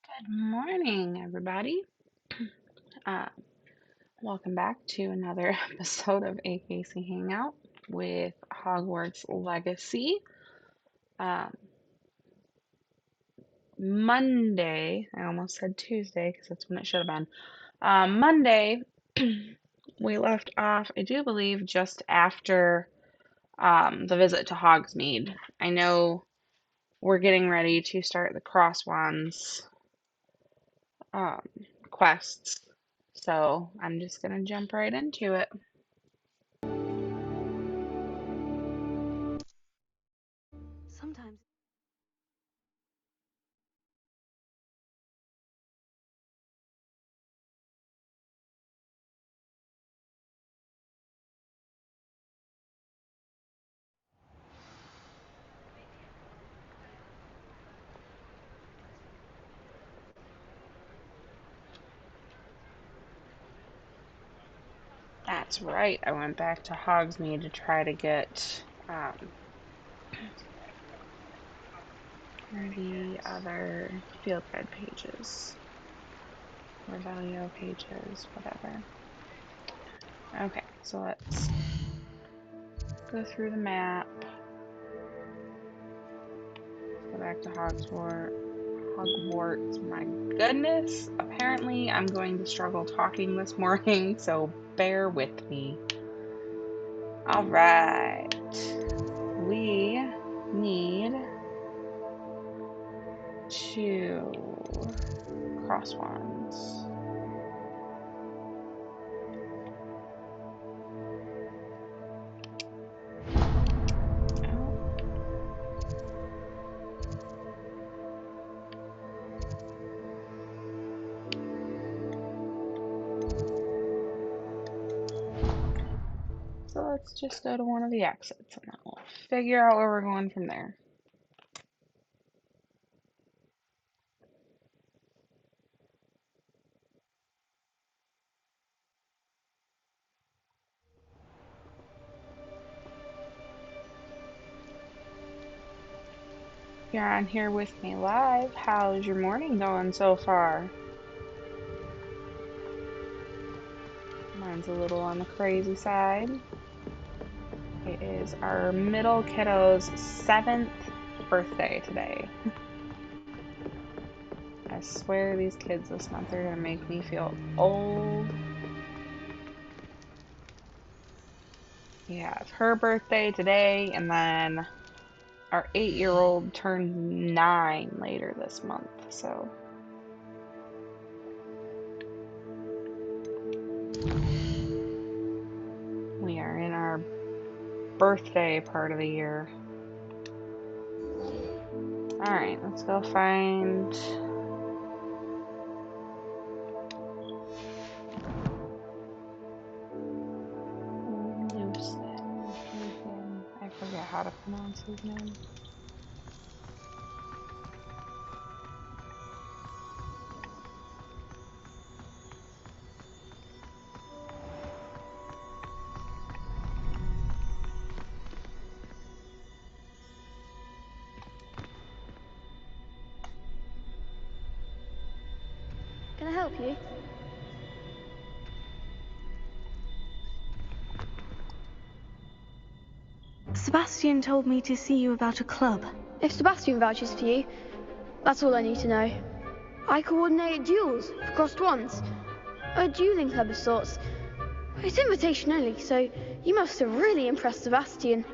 Good morning, everybody. Uh, Welcome back to another episode of AKC Hangout with Hogwarts Legacy. Um, Monday, I almost said Tuesday because that's when it should have been. Monday, we left off, I do believe, just after the visit to Hogsmeade. I know we're getting ready to start the Crosswands um, quests, so I'm just going to jump right into it. Sometimes. That's right. I went back to Hogsmeade to try to get the other field guide pages, Revelio pages, whatever. Okay, so let's go through the map. Go back to Hogwarts. My goodness. Apparently, I'm going to struggle talking this morning, so bear with me. All right. We need to Crosswands. So let's just go to one of the exits and then we'll figure out where we're going from there. You're on here with me live. How's your morning going so far? Mine's a little on the crazy side. It is our middle kiddo's 7th birthday today. I swear these kids this month are gonna make me feel old. Yeah, it's her birthday today, and then our 8-year-old turns 9 later this month, so. We are in our birthday part of the year. Alright, let's go find... Lucian. I forget how to pronounce his name. Can I help you? Sebastian told me to see you about a club. If Sebastian vouches for you, that's all I need to know. I coordinate duels for crossed wands. A dueling club of sorts. It's invitation only, so you must have really impressed Sebastian.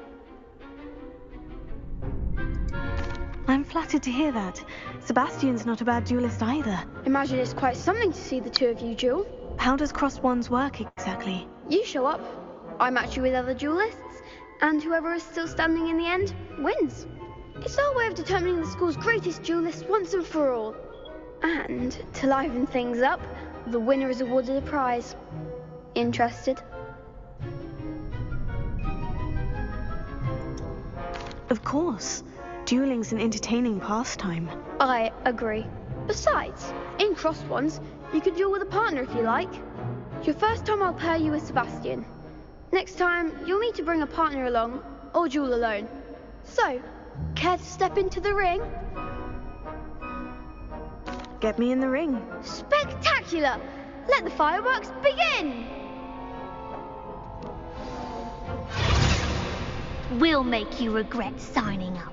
I'm flattered to hear that. Sebastian's not a bad duelist either. Imagine it's quite something to see the two of you duel. How does crossed wands work exactly? You show up, I match you with other duelists, and whoever is still standing in the end wins. It's our way of determining the school's greatest duelist once and for all. And to liven things up, the winner is awarded a prize. Interested? Of course. Dueling's an entertaining pastime. I agree. Besides, in crossed ones, you could duel with a partner if you like. Your first time I'll pair you with Sebastian. Next time, you'll need to bring a partner along, or duel alone. So, care to step into the ring? Get me in the ring. Spectacular! Let the fireworks begin! We'll make you regret signing up.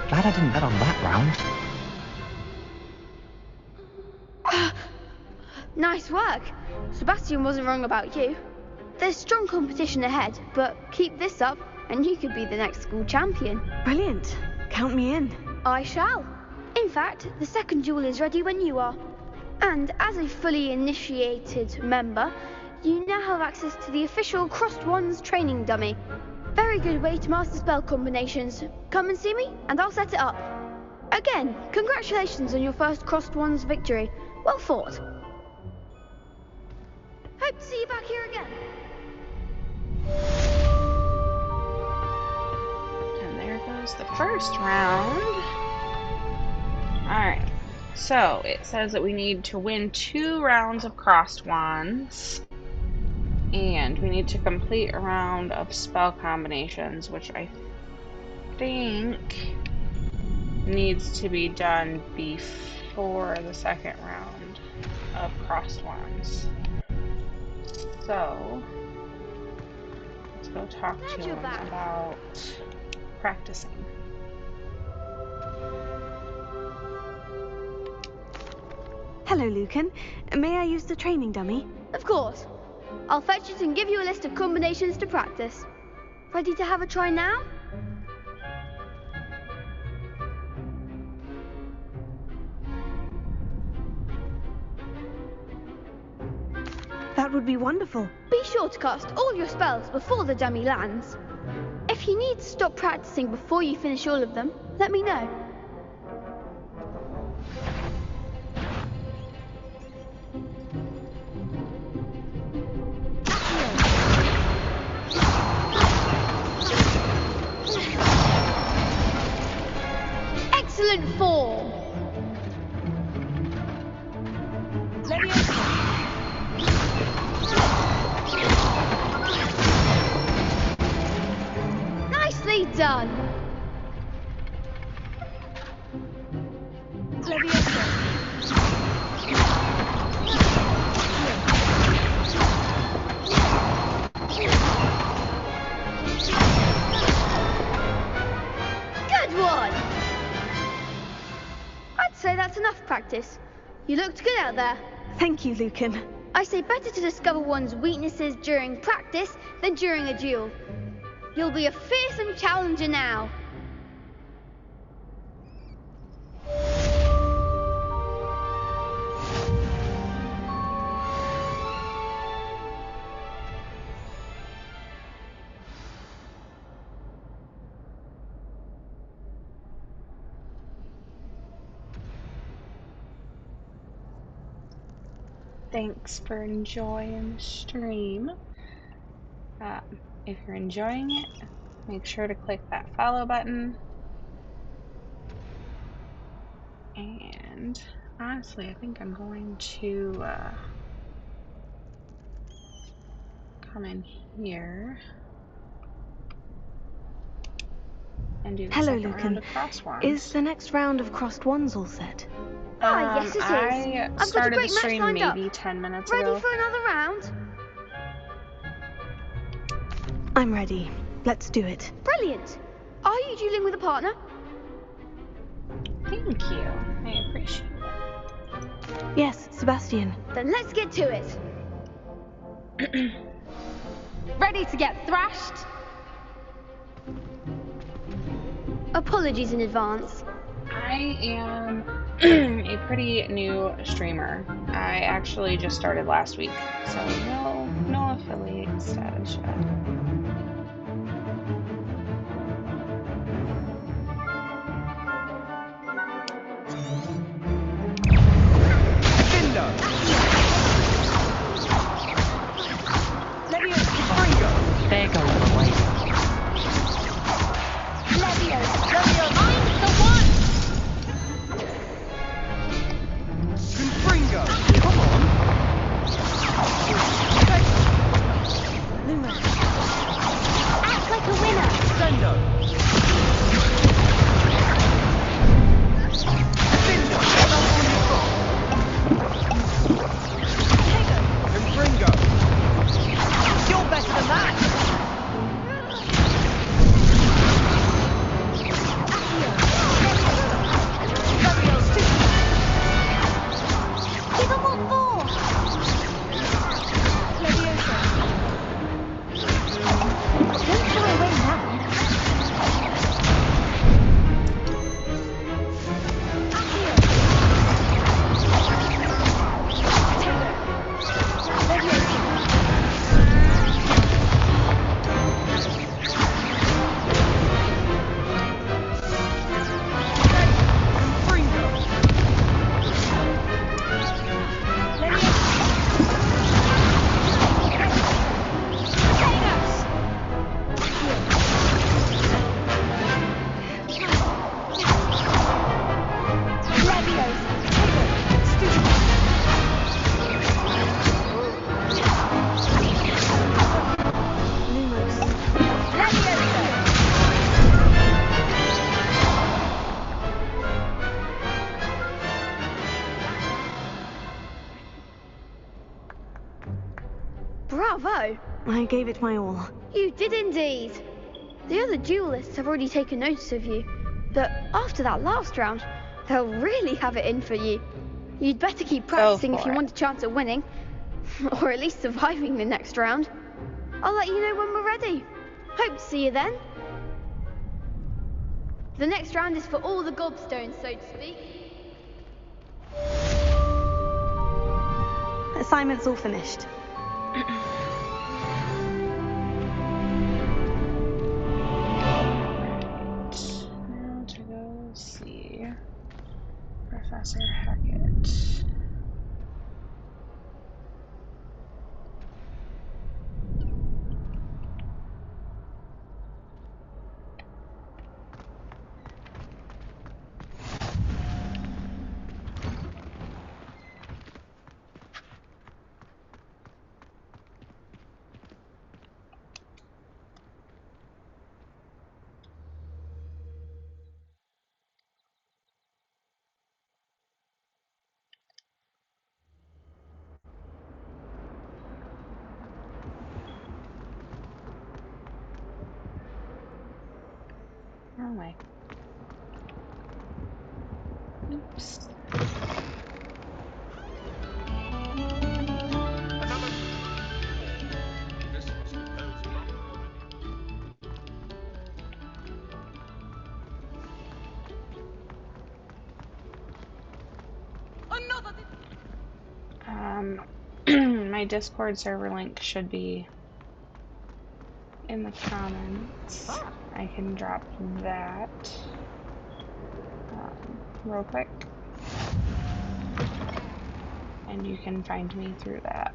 Glad I didn't bet on that round. Nice work. Sebastian wasn't wrong about you. There's strong competition ahead, but keep this up and you could be the next school champion. Brilliant. Count me in. I shall. In fact, the second duel is ready when you are. And as a fully initiated member, you now have access to the official Crossed Wands training dummy. Very good way to master spell combinations. Come and see me, and I'll set it up. Again, congratulations on your first Crossed Wands victory. Well fought. Hope to see you back here again. And there goes the first round. Alright, so it says that we need to win 2 rounds of Crossed Wands. And we need to complete a round of spell combinations, which I think needs to be done before the second round of Crossed Wands. So, let's go talk to him about practicing. Hello, Lucan. May I use the training dummy? Of course. I'll fetch it and give you a list of combinations to practice. Ready to have a try now? That would be wonderful. Be sure to cast all your spells before the dummy lands. If you need to stop practicing before you finish all of them, let me know. Excellent form! Nicely done! Good one! I'd say that's enough practice. You looked good out there. Thank you, Lucan. I say better to discover one's weaknesses during practice than during a duel. You'll be a fearsome challenger now. Thanks for enjoying the stream. If you're enjoying it, make sure to click that follow button. And honestly, I think I'm going to come in here and do the Hello, second Lucan. round of Crossed Wands. Is the next round of Crossed Wands all set? Yes, it is. I I've got a started great the match stream lined up. maybe 10 minutes Ready ago. for another round? I'm ready. Let's do it. Brilliant. Are you dueling with a partner? Thank you. I appreciate it. Yes, Sebastian. Then let's get to it. Ready to get thrashed? Apologies in advance. I am a pretty new streamer. I actually just started last week, so no affiliate status yet. There goes the way. Levio, I'm the one! Confringo! Come on! Lumos. Act like a winner! Sendo! Sendo! Confringo! You're better than that! Give them what for! Don't throw away now. Bravo! I gave it my all. You did indeed. The other duelists have already taken notice of you, but after that last round, they'll really have it in for you. You'd better keep practicing if you want a chance at winning, or at least surviving the next round. I'll let you know when we're ready. Hope to see you then. The next round is for all the gobstones, so to speak. Assignment's all finished. Now to go see Professor Hackett. Wrong way. Oops. My Discord server link should be in the comments. I can drop that real quick, and you can find me through that.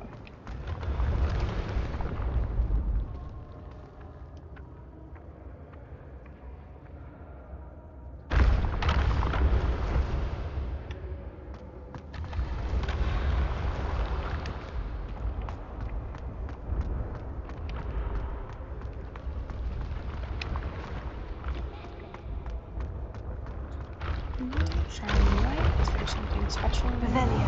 Shining light or something special. Revelio.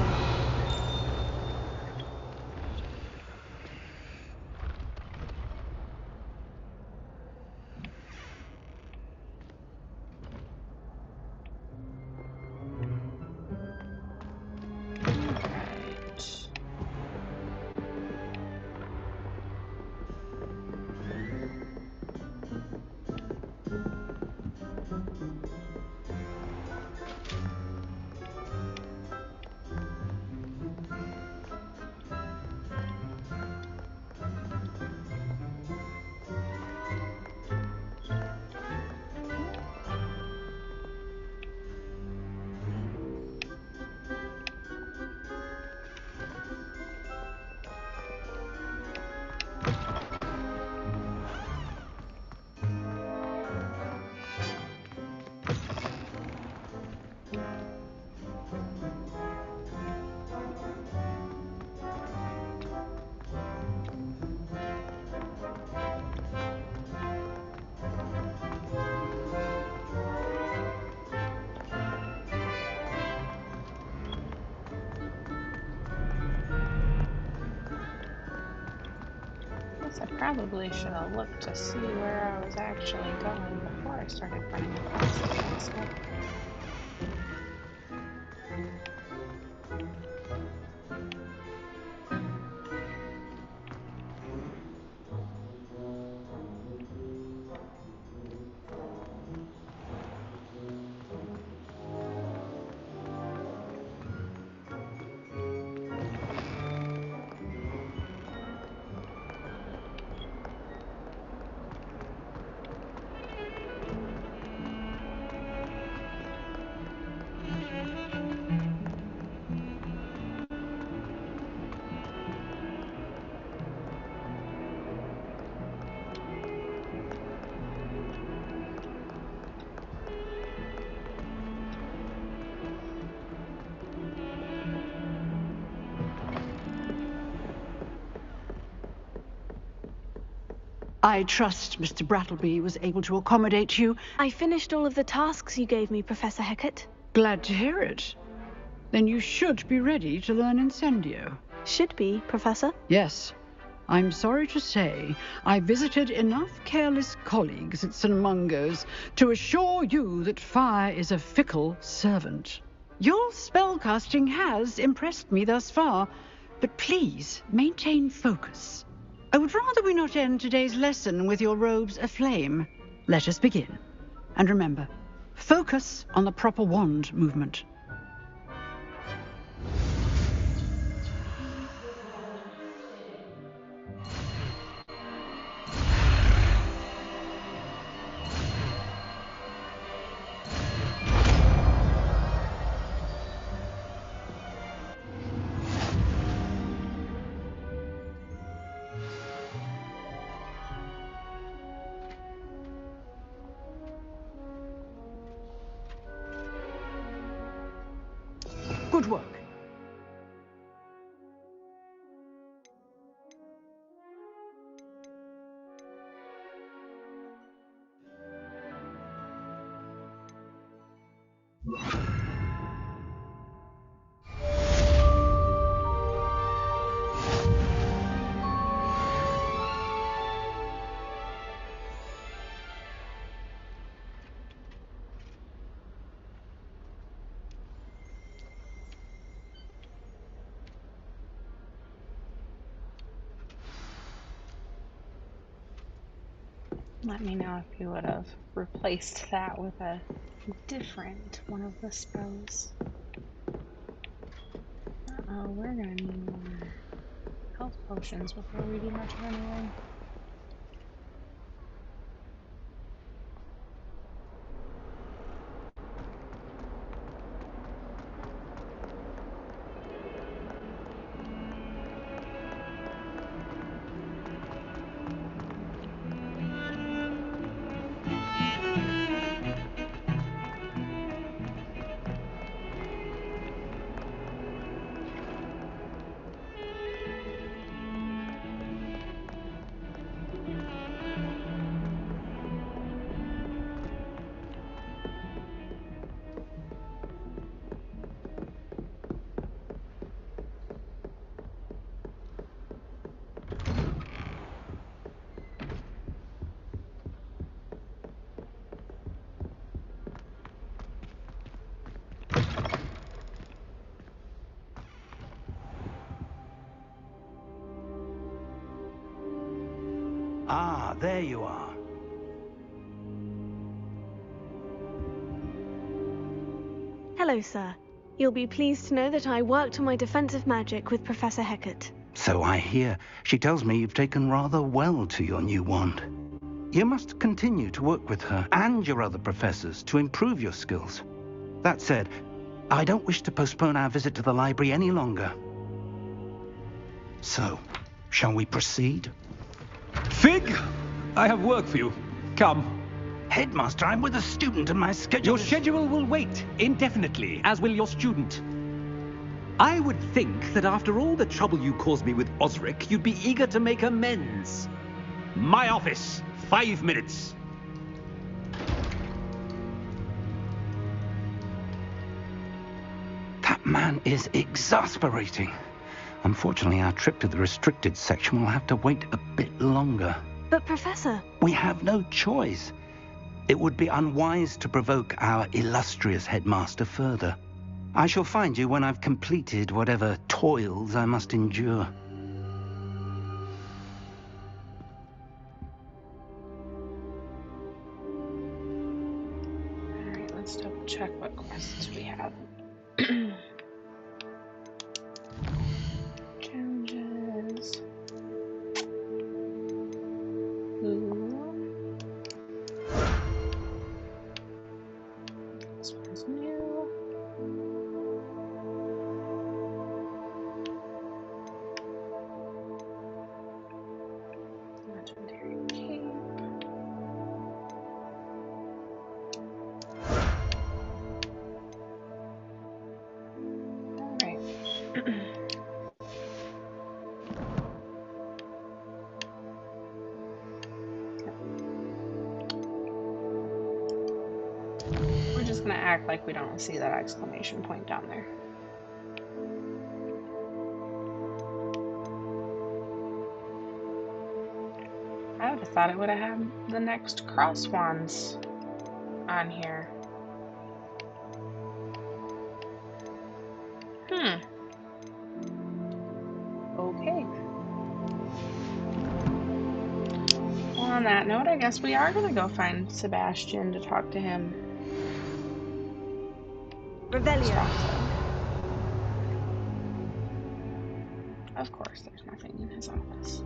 Guess I probably should have looked to see where I was actually going before I started running across the castle. I trust Mr. Brattleby was able to accommodate you. I finished all of the tasks you gave me, Professor Hecat. Glad to hear it. Then you should be ready to learn Incendio. Should be, Professor. Yes. I'm sorry to say I visited enough careless colleagues at St. Mungo's to assure you that fire is a fickle servant. Your spellcasting has impressed me thus far, but please maintain focus. I would rather we not end today's lesson with your robes aflame. Let us begin. And remember, focus on the proper wand movement. Good work. Let me know if you would have replaced that with a different one of the spells. Uh-oh, we're gonna need more health potions before we do much of anything. Ah, there you are. Hello, sir. You'll be pleased to know that I worked on my defensive magic with Professor Hecat. So I hear. She tells me you've taken rather well to your new wand. You must continue to work with her and your other professors to improve your skills. That said, I don't wish to postpone our visit to the library any longer. So, shall we proceed? Fig, I have work for you. Come. Headmaster, I'm with a student and my schedule Your schedule will wait indefinitely, as will your student. I would think that after all the trouble you caused me with Osric, you'd be eager to make amends. My office, 5 minutes. That man is exasperating. Unfortunately, our trip to the restricted section will have to wait a bit longer. But Professor... We have no choice. It would be unwise to provoke our illustrious headmaster further. I shall find you when I've completed whatever toils I must endure. Alright, let's double check what quests we have. Challenges. Ooh. This one's new. Legendary cape. Alright. We're just gonna act like we don't see that exclamation point down there. I would have thought it would have had the next cross wands on here. Okay. Well, on that note, I guess we are gonna go find Sebastian to talk to him. Revelio. Of course, there's nothing in his office.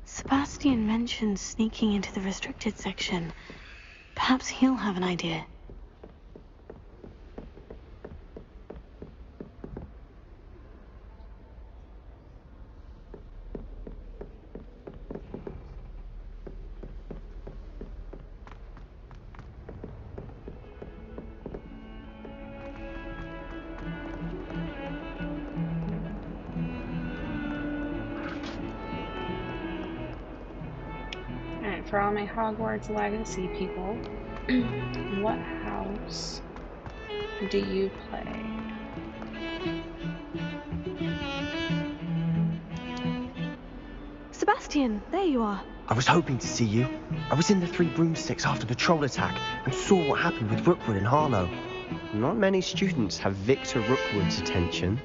Sebastian mentioned sneaking into the restricted section. Perhaps he'll have an idea. Alright, for all my Hogwarts Legacy people, what house do you play? Sebastian, there you are. I was hoping to see you. I was in the Three Broomsticks after the troll attack and saw what happened with Rookwood and Harlow. Not many students have Victor Rookwood's attention.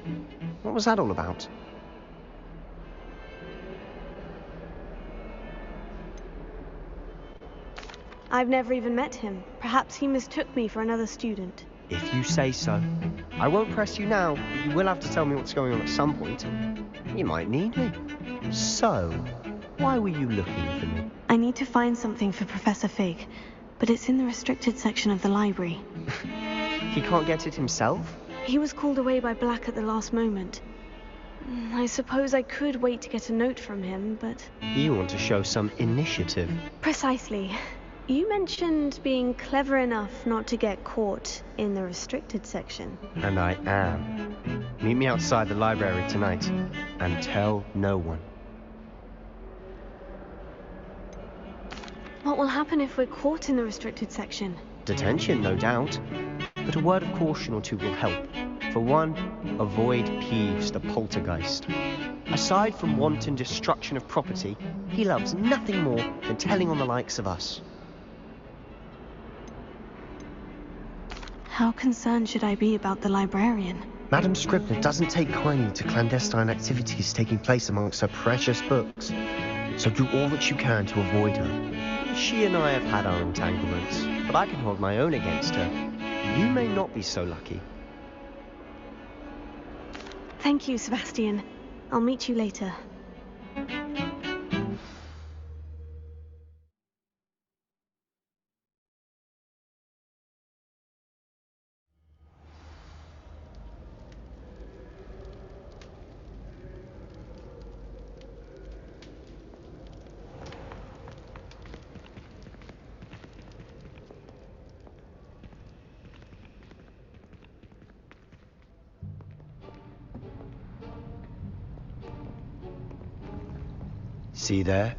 What was that all about? I've never even met him. Perhaps he mistook me for another student. If you say so. I won't press you now, but you will have to tell me what's going on at some point. You might need me. So, why were you looking for me? I need to find something for Professor Fig, but it's in the restricted section of the library. He can't get it himself? He was called away by Black at the last moment. I suppose I could wait to get a note from him, but... You want to show some initiative. Precisely. You mentioned being clever enough not to get caught in the restricted section. And I am. Meet me outside the library tonight, and tell no one. What will happen if we're caught in the restricted section? Detention, no doubt. But a word of caution or two will help. For one, avoid Peeves, the poltergeist. Aside from wanton destruction of property, he loves nothing more than telling on the likes of us. How concerned should I be about the librarian? Madam Scribner doesn't take kindly to clandestine activities taking place amongst her precious books. So do all that you can to avoid her. She and I have had our entanglements, but I can hold my own against her. You may not be so lucky. Thank you, Sebastian. I'll meet you later. See there?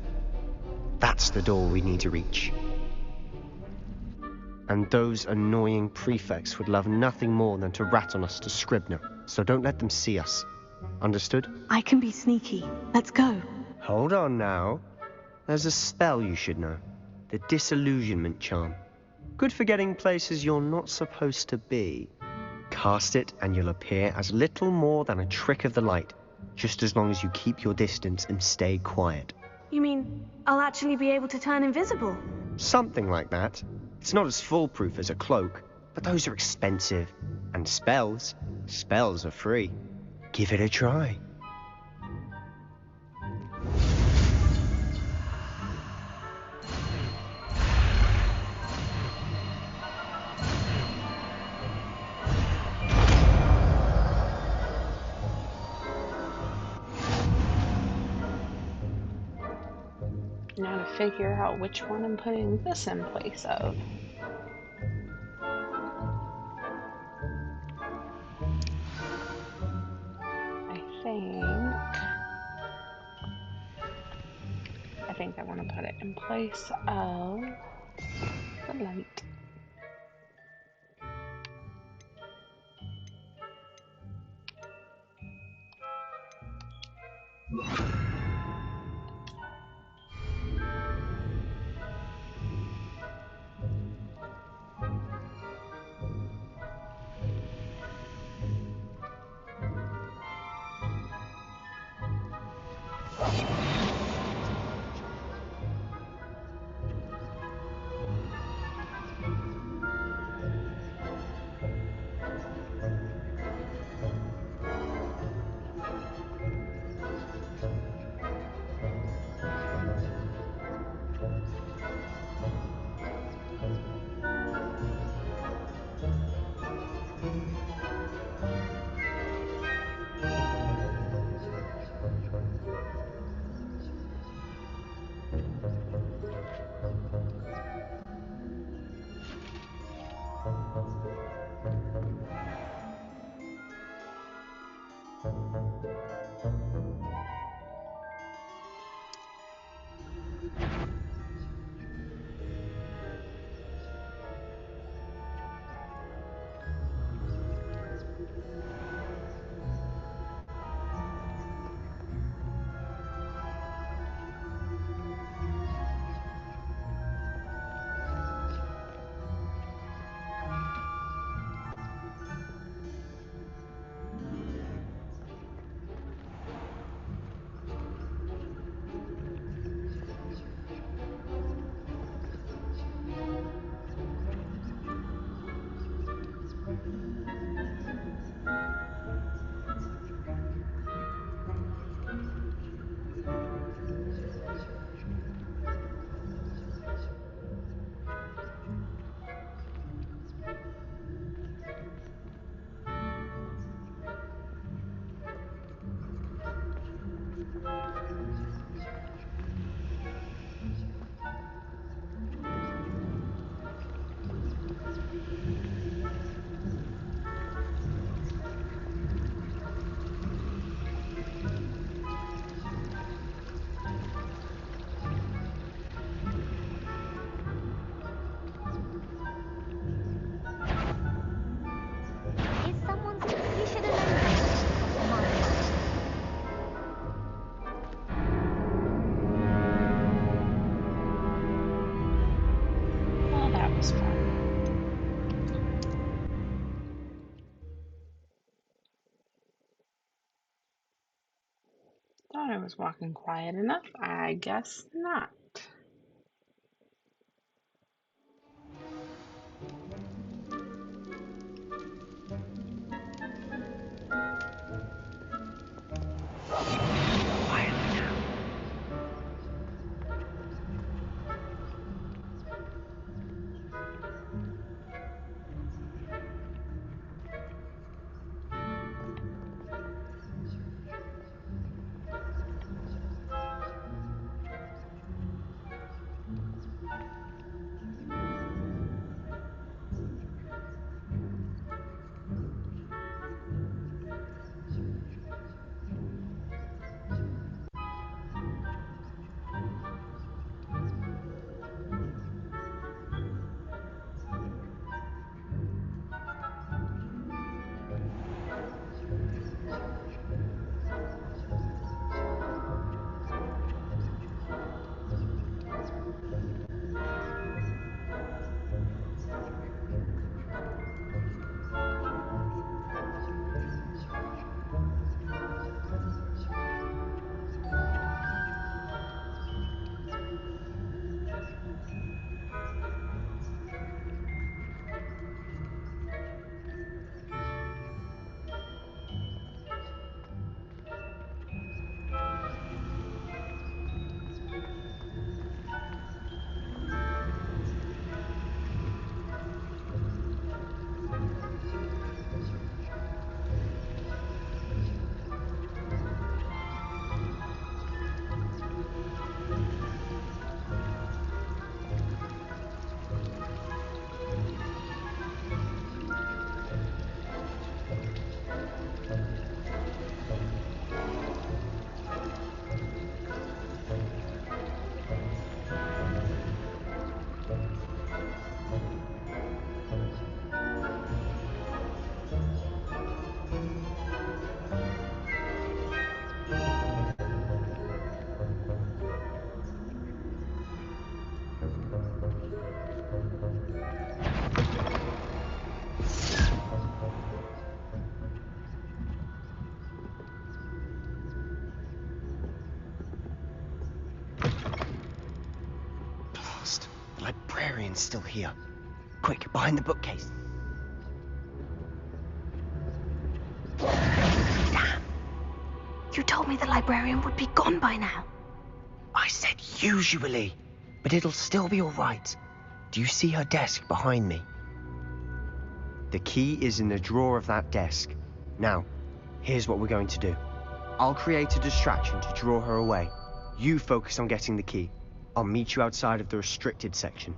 That's the door we need to reach. And those annoying prefects would love nothing more than to rat on us to Scribner, so don't let them see us. Understood? I can be sneaky. Let's go. Hold on now. There's a spell you should know. The Disillusionment Charm. Good for getting places you're not supposed to be. Cast it and you'll appear as little more than a trick of the light, just as long as you keep your distance and stay quiet. You mean I'll actually be able to turn invisible? Something like that. It's not as foolproof as a cloak, but those are expensive. And spells are free. Give it a try. Now to figure out which one I'm putting this in place of. I think I want to put it in place of the light. Is someone's completion an over? Mine. Well, that was fun. Thought I was walking quiet enough. I guess not. It's still here. Quick, behind the bookcase. Damn. You told me the librarian would be gone by now. I said usually, but it'll still be all right. Do you see her desk behind me? The key is in the drawer of that desk. Now, here's what we're going to do. I'll create a distraction to draw her away. You focus on getting the key. I'll meet you outside of the restricted section.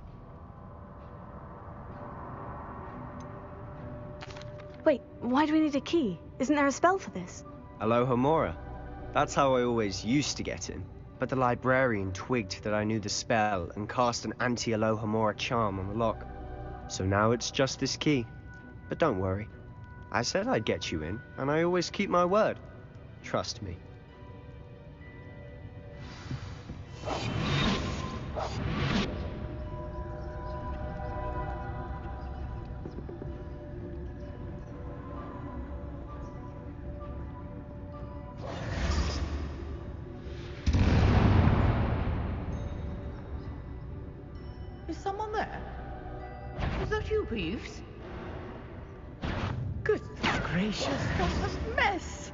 Wait, why do we need a key? Isn't there a spell for this? Alohomora. That's how I always used to get in. But the librarian twigged that I knew the spell and cast an anti-Alohomora charm on the lock. So now it's just this key. But don't worry. I said I'd get you in, and I always keep my word. Trust me. Is someone there? Is that you, Peeves? Goodness gracious, what a mess!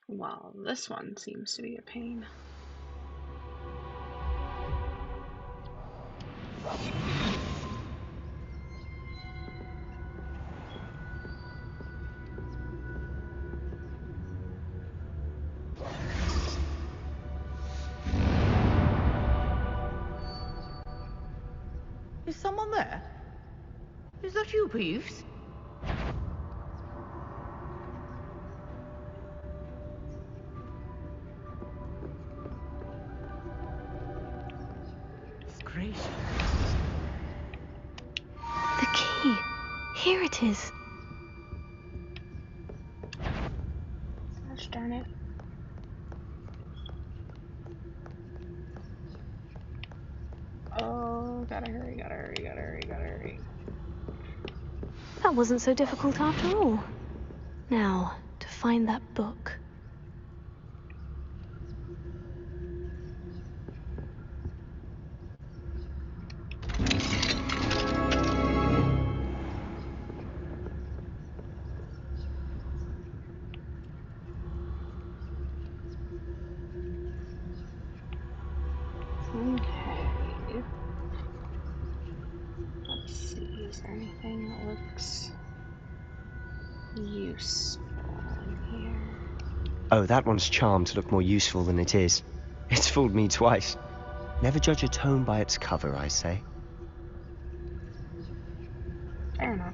Well, this one seems to be a pain. Is someone there? Is that you, Peeves? Goodness gracious. The key. Here it is. Gosh darn it. Oh, gotta hurry, gotta hurry, gotta hurry, gotta hurry. That wasn't so difficult after all. Now, to find that book. Okay. Let's see, is there anything that looks useful in here? Oh, that one's charmed to look more useful than it is. It's fooled me twice. Never judge a tome by its cover, I say. Fair enough.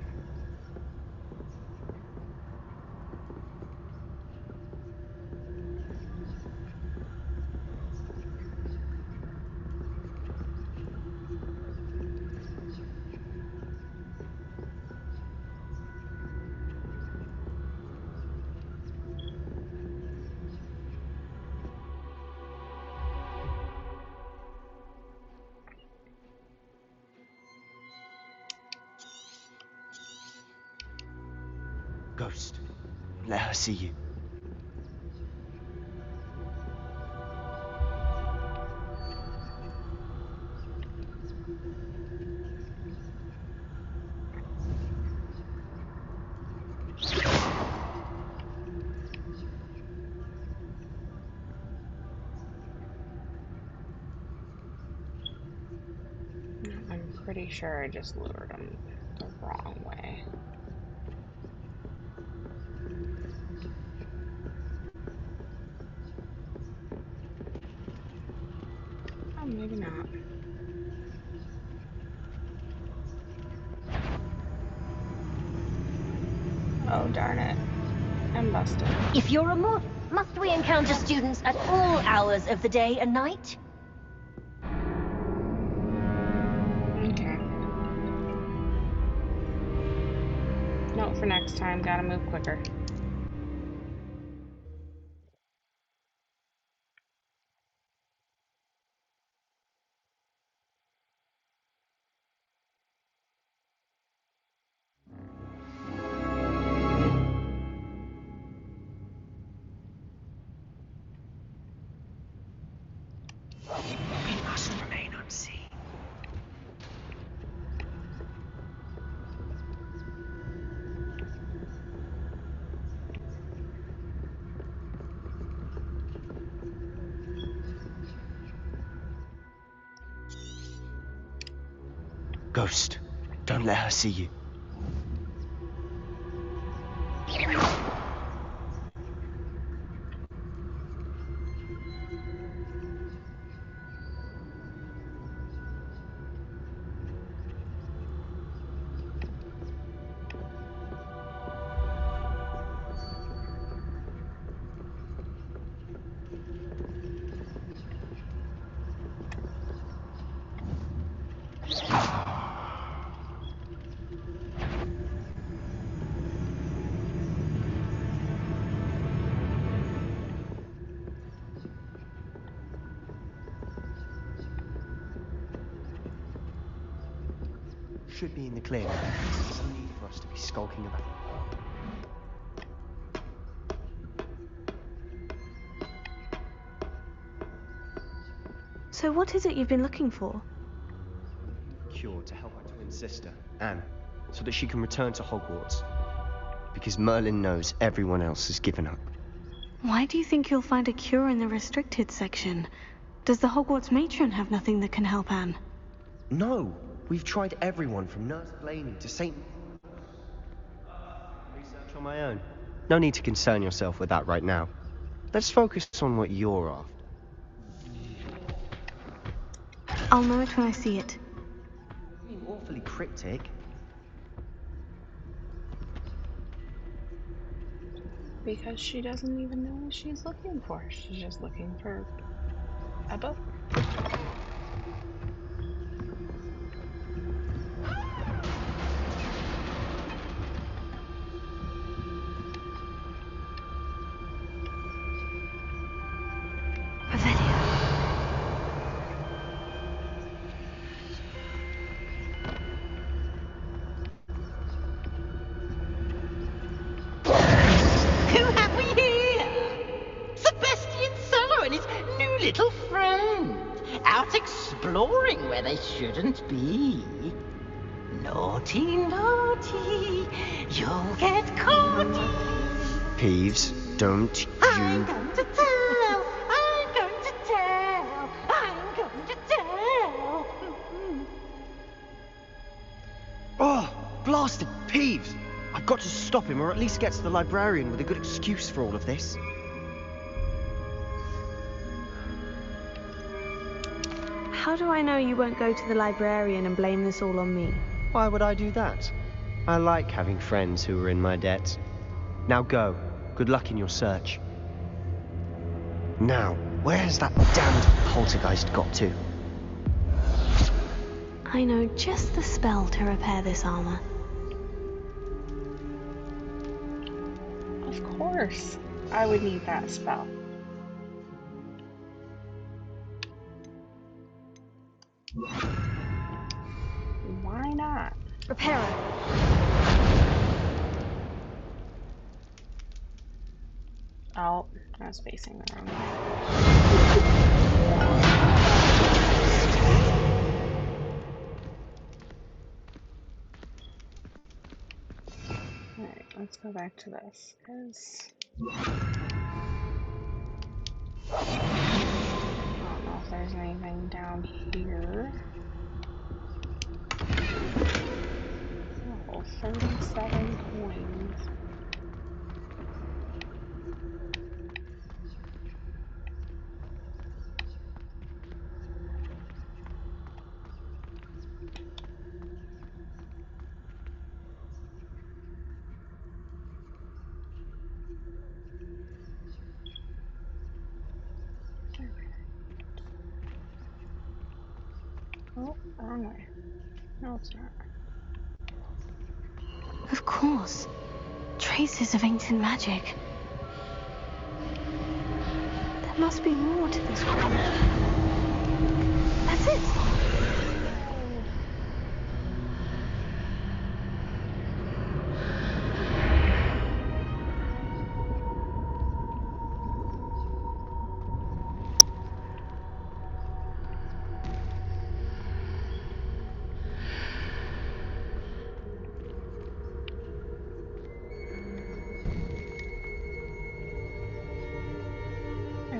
Ghost, let her see you. I'm pretty sure I just lured him the wrong way. Oh, maybe not. Oh, darn it. I'm busted. If you're a mod, must we encounter students at all hours of the day and night? Okay. Note for next time, gotta move quicker. Ghost, don't let her see you. Should be in the clear now. There's no need for us to be skulking about. So what is it you've been looking for? Cure to help my twin sister, Anne, so that she can return to Hogwarts. Because Merlin knows everyone else has given up. Why do you think you'll find a cure in the restricted section? Does the Hogwarts matron have nothing that can help Anne? No, we've tried everyone from Nurse Blaney to Saint... Research on my own. No need to concern yourself with that right now. Let's focus on what you're after. I'll know it when I see it. You mean awfully cryptic. Because she doesn't even know what she's looking for. She's just looking for a book. Who have we here? Sebastian Summer and his new little friend. Out exploring where they shouldn't be. Naughty, naughty. You'll get caught. Peeves, don't I'm you... going to tell. I'm going to tell. I'm going to tell. Oh, blasted Peeves! I've got to stop him, or at least get to the librarian with a good excuse for all of this. How do I know you won't go to the librarian and blame this all on me? Why would I do that? I like having friends who are in my debt. Now go. Good luck in your search. Now, where has that damned poltergeist got to? I know just the spell to repair this armor. Of course, I would need that spell. Why not? Repairer. Oh, I was facing the wrong way. Alright, let's go back to this, because I don't know if there's anything down here. Oh, 37 coins. Oh, wrong way. No, it's not. Of course. Traces of ancient magic. There must be more to this world. That's it!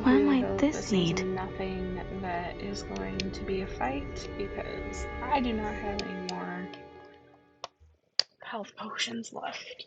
Where might this this need. is nothing that is going to be a fight because I do not have any more health potions left.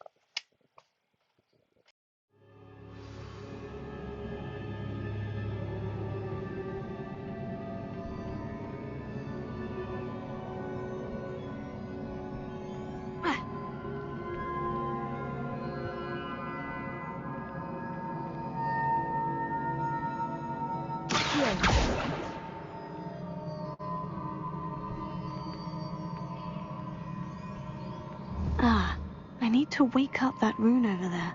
Ah, I need to wake up that rune over there.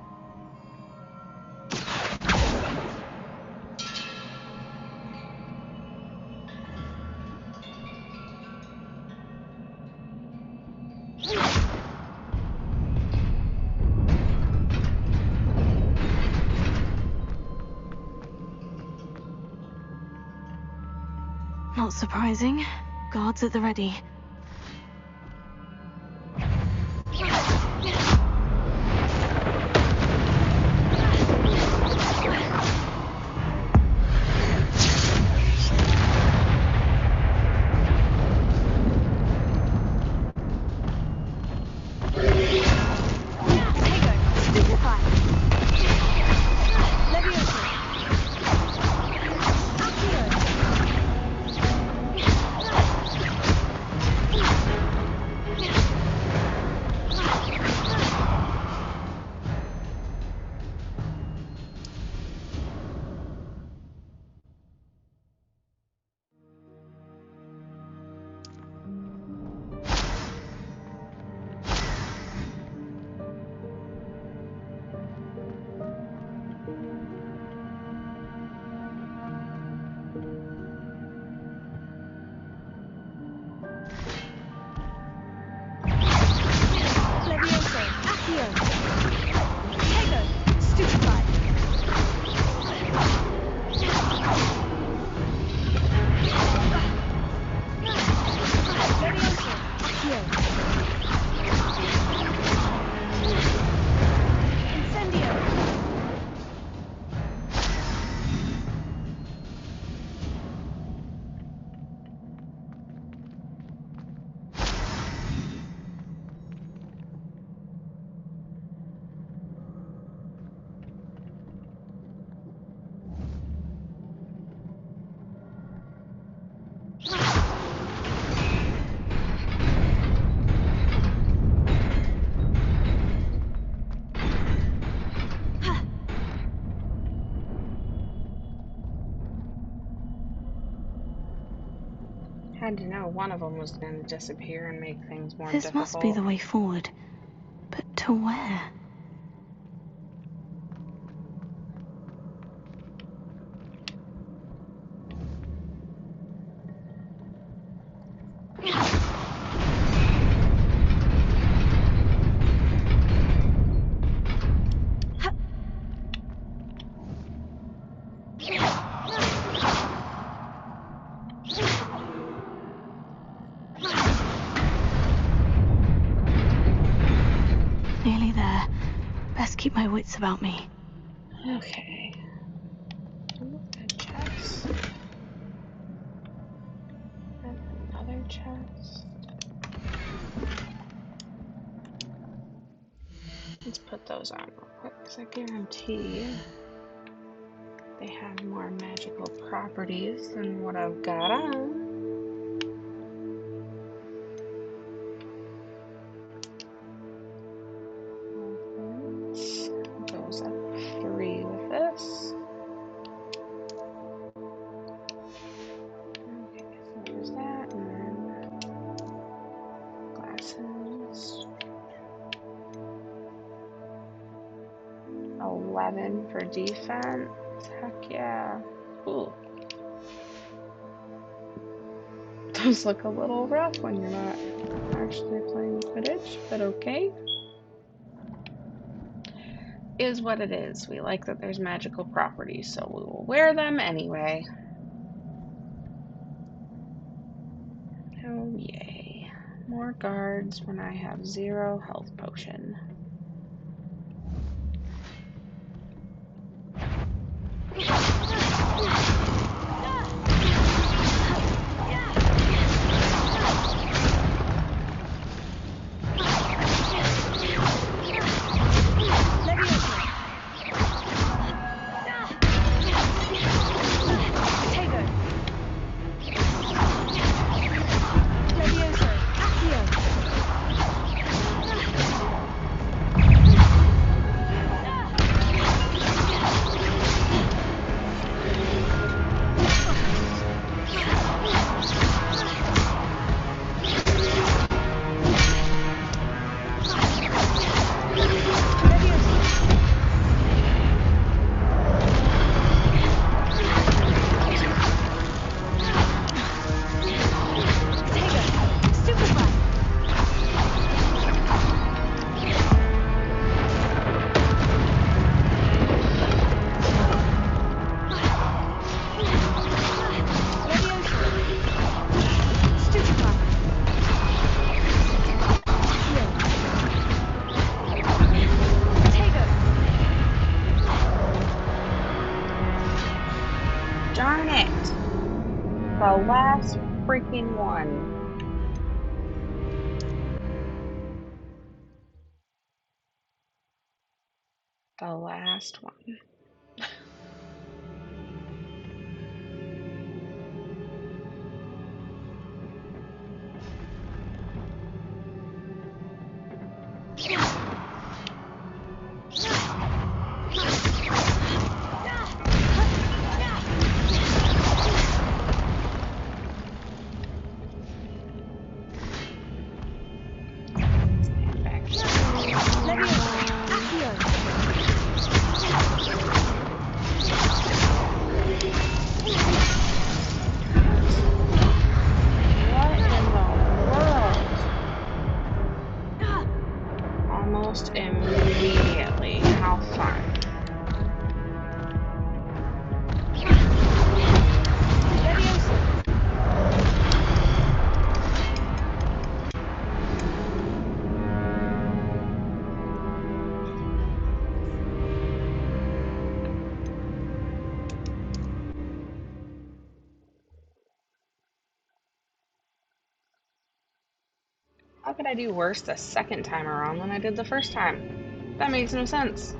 Not surprising. Guards at the ready. Had to know one of them was going to disappear and make things more This difficult. must be the way forward. But to where? Nearly there. Best keep my wits about me. Okay. A chest. And another chest. Let's put those on real quick because I guarantee they have more magical properties than what I've got on. Goes up 3 with this. Okay, so there's that, and then glasses. 11 for defense. Heck yeah. Cool. Those look a little rough when you're not actually playing Quidditch, but okay. Is what it is. We like that there's magical properties, so we will wear them anyway. Oh yay. More guards when I have 0 health potion. last freaking one. The last one. Almost immediately. How fun. How could I do worse the second time around than I did the first time? That makes no sense.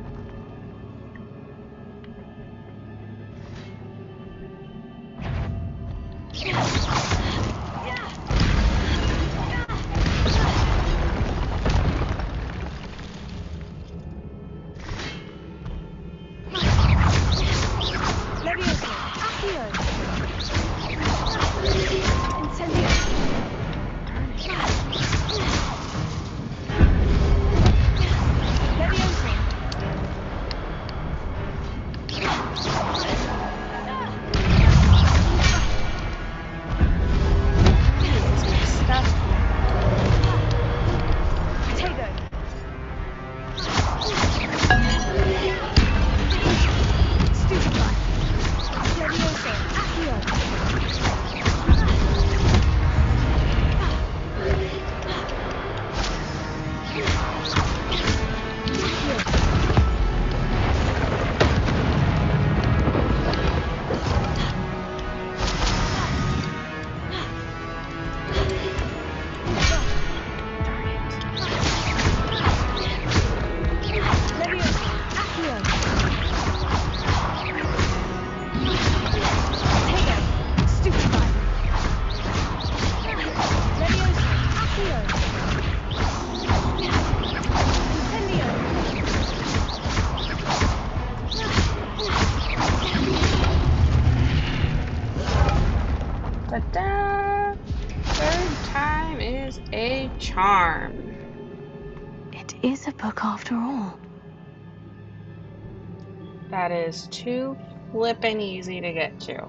Ta-da! Third time is a charm. It is a book after all. That is too flippin' easy to get to.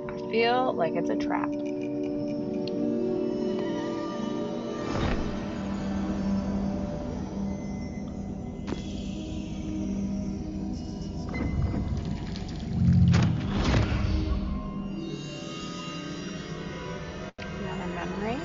I feel like it's a trap. Another memory.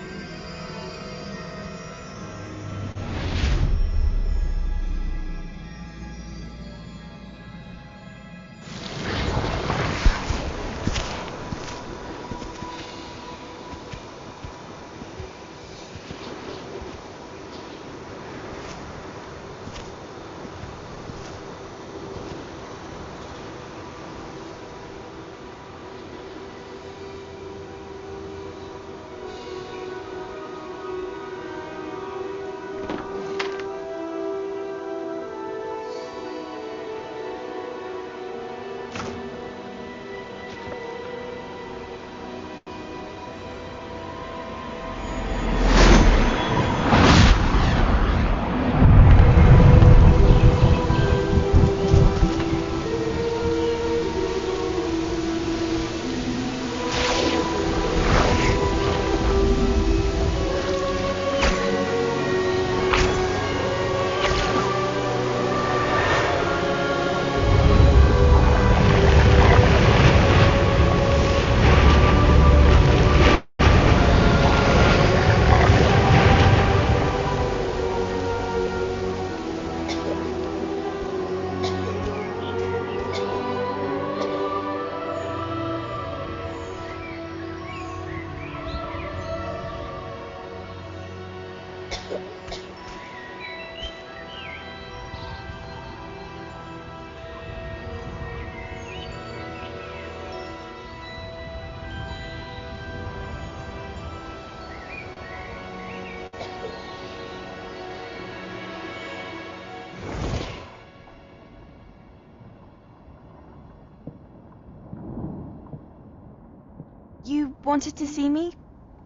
You wanted to see me?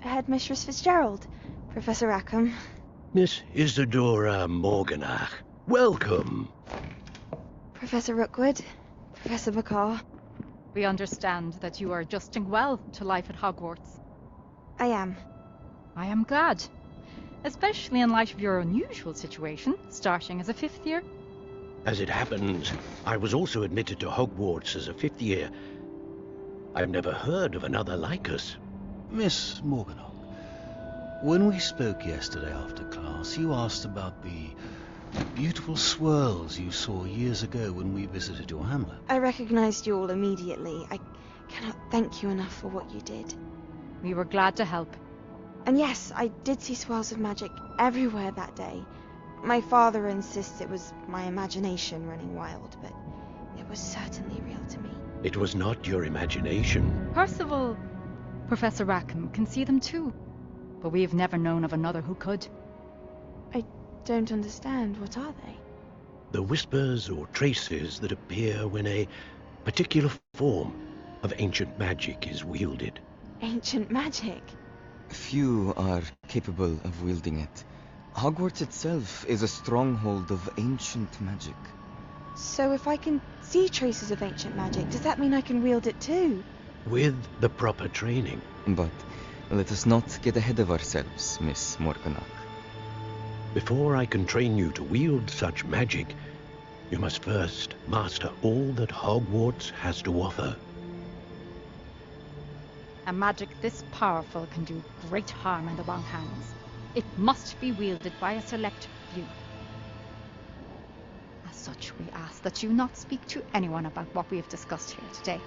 Headmistress Fitzgerald, Professor Rackham. Miss Isadora Morganach, welcome. Professor Rookwood, Professor Bakar. We understand that you are adjusting well to life at Hogwarts. I am. I am glad. Especially in light of your unusual situation, starting as a 5th year. As it happens, I was also admitted to Hogwarts as a 5th year. I've never heard of another like us. Miss Morganach, when we spoke yesterday after class, you asked about the beautiful swirls you saw years ago when we visited your hamlet. I recognized you all immediately. I cannot thank you enough for what you did. We were glad to help. And yes, I did see swirls of magic everywhere that day. My father insists it was my imagination running wild, but it was certainly real to me. It was not your imagination. Percival, Professor Rackham can see them too. But we have never known of another who could. I don't understand. What are they? The whispers or traces that appear when a particular form of ancient magic is wielded. Ancient magic? Few are capable of wielding it. Hogwarts itself is a stronghold of ancient magic. So if I can see traces of ancient magic, does that mean I can wield it too? With the proper training. But let us not get ahead of ourselves, Miss Morganach. Before I can train you to wield such magic, you must first master all that Hogwarts has to offer. A magic this powerful can do great harm in the wrong hands. It must be wielded by a select few. As such, we ask that you not speak to anyone about what we have discussed here today.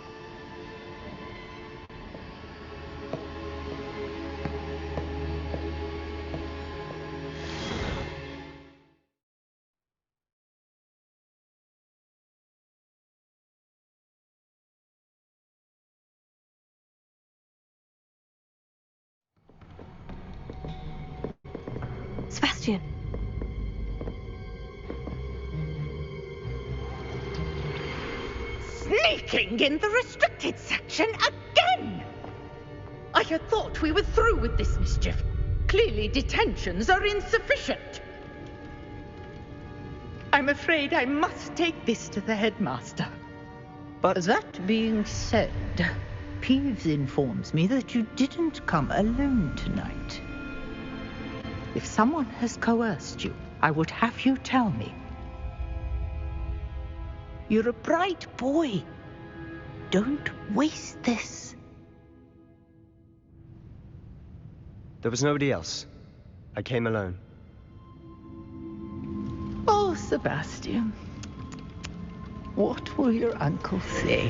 Sebastian. Sneaking in the restricted section again! I had thought we were through with this mischief. Clearly detentions are insufficient. I'm afraid I must take this to the headmaster. But that being said, Peeves informs me that you didn't come alone tonight. If someone has coerced you, I would have you tell me. You're a bright boy. Don't waste this. There was nobody else. I came alone. Oh, Sebastian. What will your uncle say?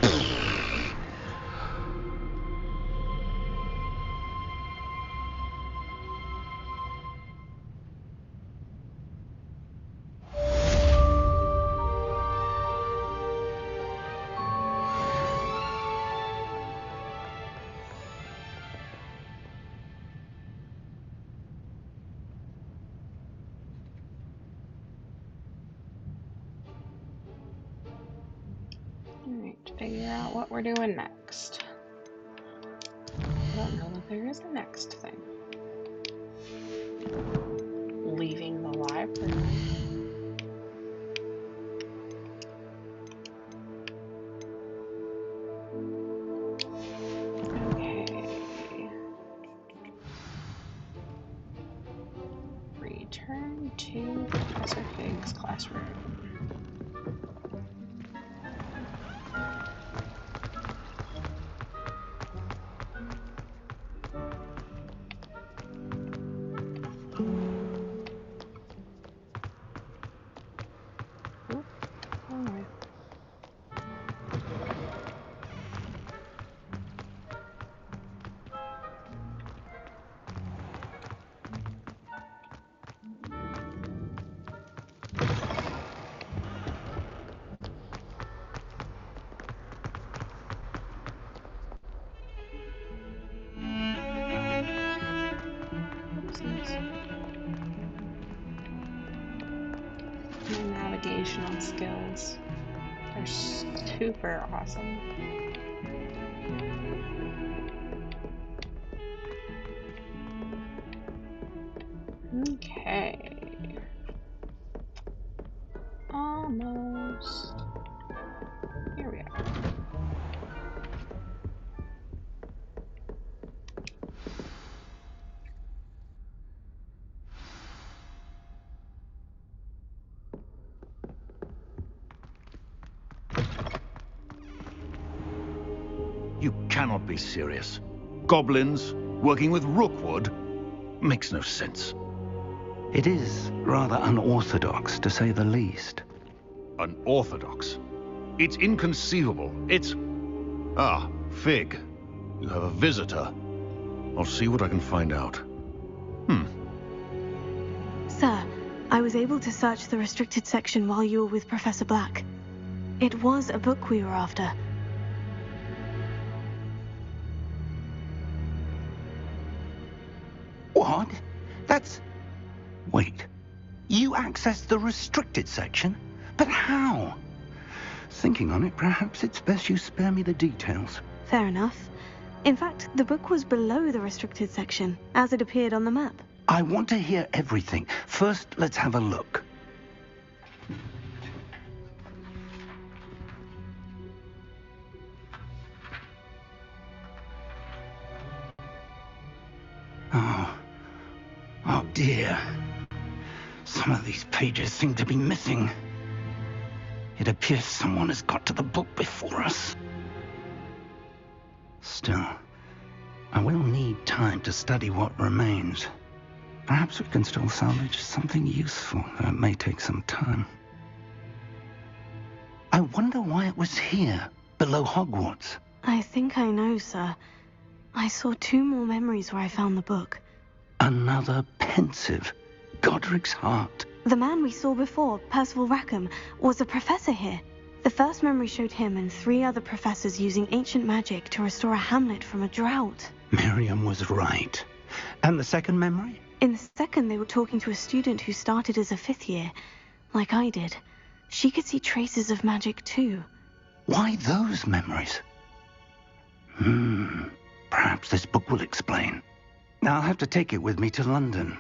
Alright, figure out what we're doing next. I don't know that there is a next thing. Leaving the library. Okay. Return to Professor Fig's classroom. navigational skills. They're super awesome. Okay. Almost. Here we are. You cannot be serious. Goblins working with Rookwood makes no sense. It is rather unorthodox, to say the least. Unorthodox? It's inconceivable. It's... Ah, Fig. You have a visitor. I'll see what I can find out. Sir, I was able to search the restricted section while you were with Professor Black. It was a book we were after. What? That's... Wait. You accessed the restricted section? But how? Thinking on it, perhaps it's best you spare me the details. Fair enough. In fact, the book was below the restricted section, as it appeared on the map. I want to hear everything. First, let's have a look. Oh dear. Some of these pages seem to be missing. It appears someone has got to the book before us. Still, I will need time to study what remains. Perhaps we can still salvage something useful, though it may take some time. I wonder why it was here, below Hogwarts. I think I know, sir. I saw 2 more memories where I found the book. Another pensive. Godric's heart. The man we saw before, Percival Rackham, was a professor here. The first memory showed him and 3 other professors using ancient magic to restore a hamlet from a drought. Miriam was right. And the second memory? In the second, they were talking to a student who started as a 5th year, like I did. She could see traces of magic too. Why those memories? Perhaps this book will explain. I'll have to take it with me to London.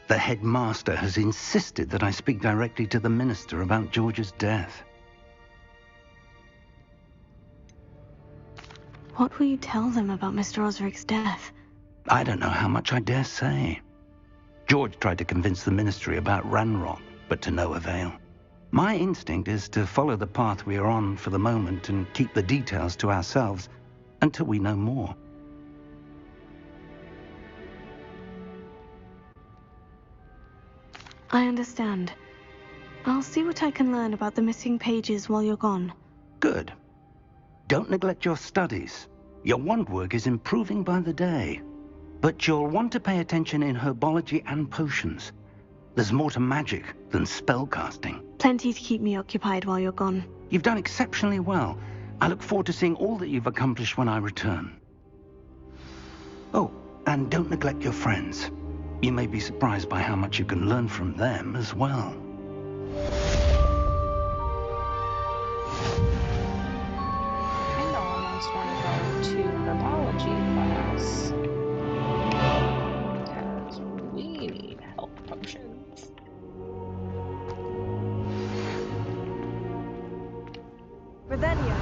The headmaster has insisted that I speak directly to the minister about George's death. What will you tell them about Mr. Osric's death? I don't know how much I dare say. George tried to convince the ministry about Ranrock, but to no avail. My instinct is to follow the path we are on for the moment and keep the details to ourselves until we know more. I understand. I'll see what I can learn about the missing pages while you're gone. Good. Don't neglect your studies. Your wand work is improving by the day. But you'll want to pay attention in herbology and potions. There's more to magic than spellcasting. Plenty to keep me occupied while you're gone. You've done exceptionally well. I look forward to seeing all that you've accomplished when I return. Oh, and don't neglect your friends. You may be surprised by how much you can learn from them as well. I almost want to go to herbology class. Because we need health potions. Revelio.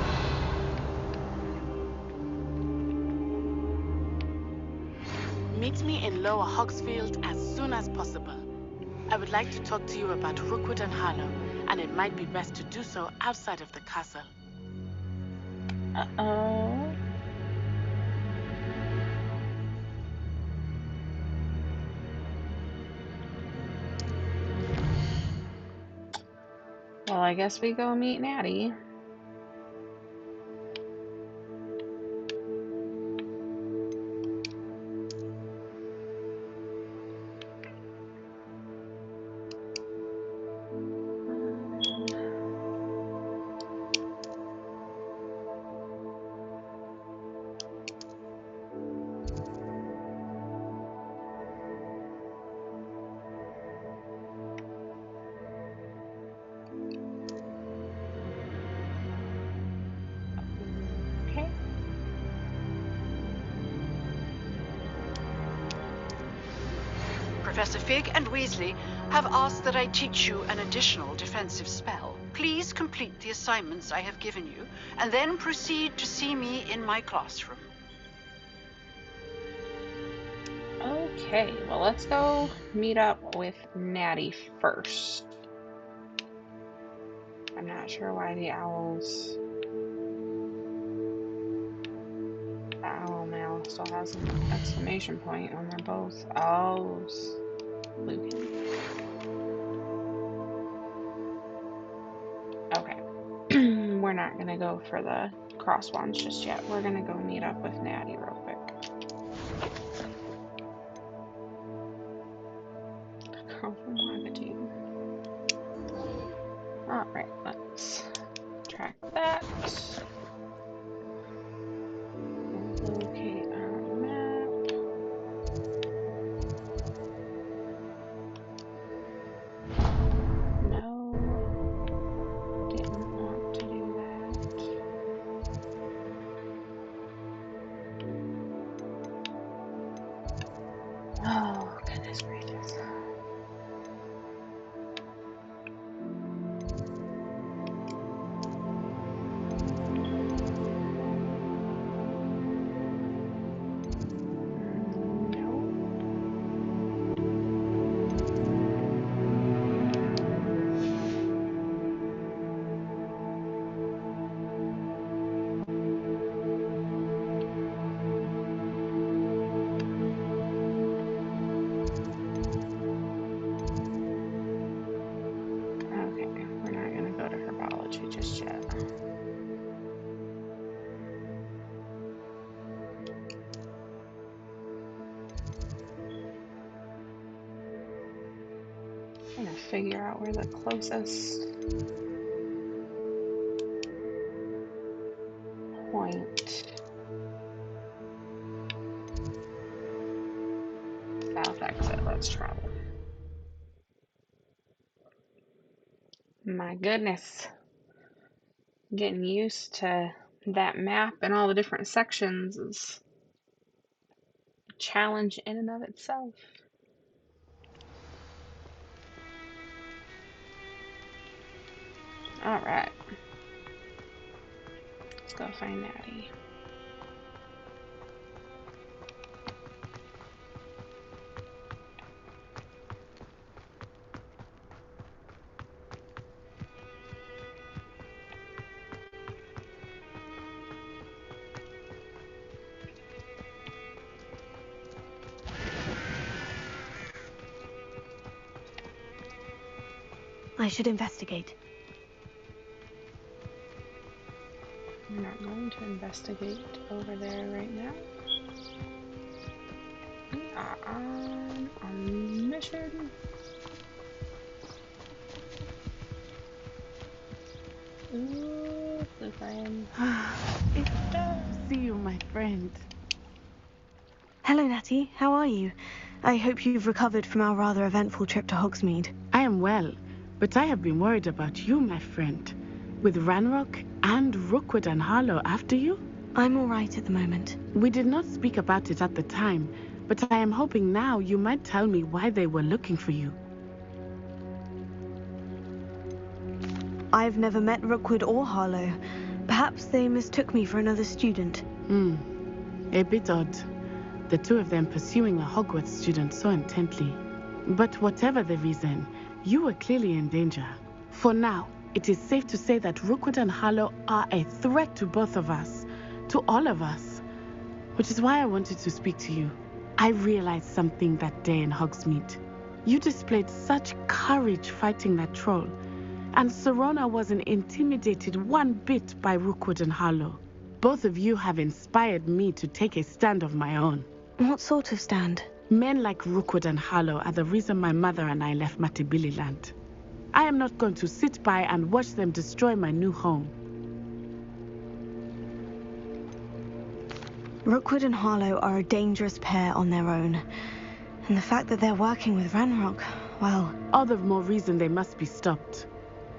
Meet me in Lower Hogsfield as soon as possible. I would like to talk to you about Rookwood and Harlow, and it might be best to do so outside of the castle. Uh-oh. Well, I guess we go meet Natty. Professor Fig and Weasley have asked that I teach you an additional defensive spell. Please complete the assignments I have given you, and then proceed to see me in my classroom. Okay, well, let's go meet up with Natty first. I'm not sure why the owls... The owl mail still has an exclamation point when they're both owls. Okay. We're not gonna go for the cross wands just yet. We're gonna go meet up with Natty real quick. Girl from Lagitude. Alright, let's track that. Locate our map. No, didn't want to do that. Oh, goodness gracious. Just yet. I'm gonna figure out where the closest point. South exit, let's travel. My goodness. Getting used to that map and all the different sections is a challenge in and of itself. Alright. Let's go find Natty. I should investigate. I'm not going to investigate over there right now. We are on a mission. Ooh, blue friend. It's good to see you, my friend. Hello, Natty. How are you? I hope you've recovered from our rather eventful trip to Hogsmeade. I am well, but I have been worried about you, my friend. With Ranrock and Rookwood and Harlow after you? I'm all right at the moment. We did not speak about it at the time, but I am hoping now you might tell me why they were looking for you. I've never met Rookwood or Harlow. Perhaps they mistook me for another student. A bit odd. The two of them pursuing a Hogwarts student so intently. But whatever the reason, you were clearly in danger. For now, it is safe to say that Rookwood and Harlow are a threat to both of us. To all of us. Which is why I wanted to speak to you. I realized something that day in Hogsmeade. You displayed such courage fighting that troll. And Serona wasn't intimidated one bit by Rookwood and Harlow. Both of you have inspired me to take a stand of my own. What sort of stand? Men like Rookwood and Harlow are the reason my mother and I left Matabeleland. I am not going to sit by and watch them destroy my new home. Rookwood and Harlow are a dangerous pair on their own. And the fact that they're working with Ranrock, well... All the more reason they must be stopped.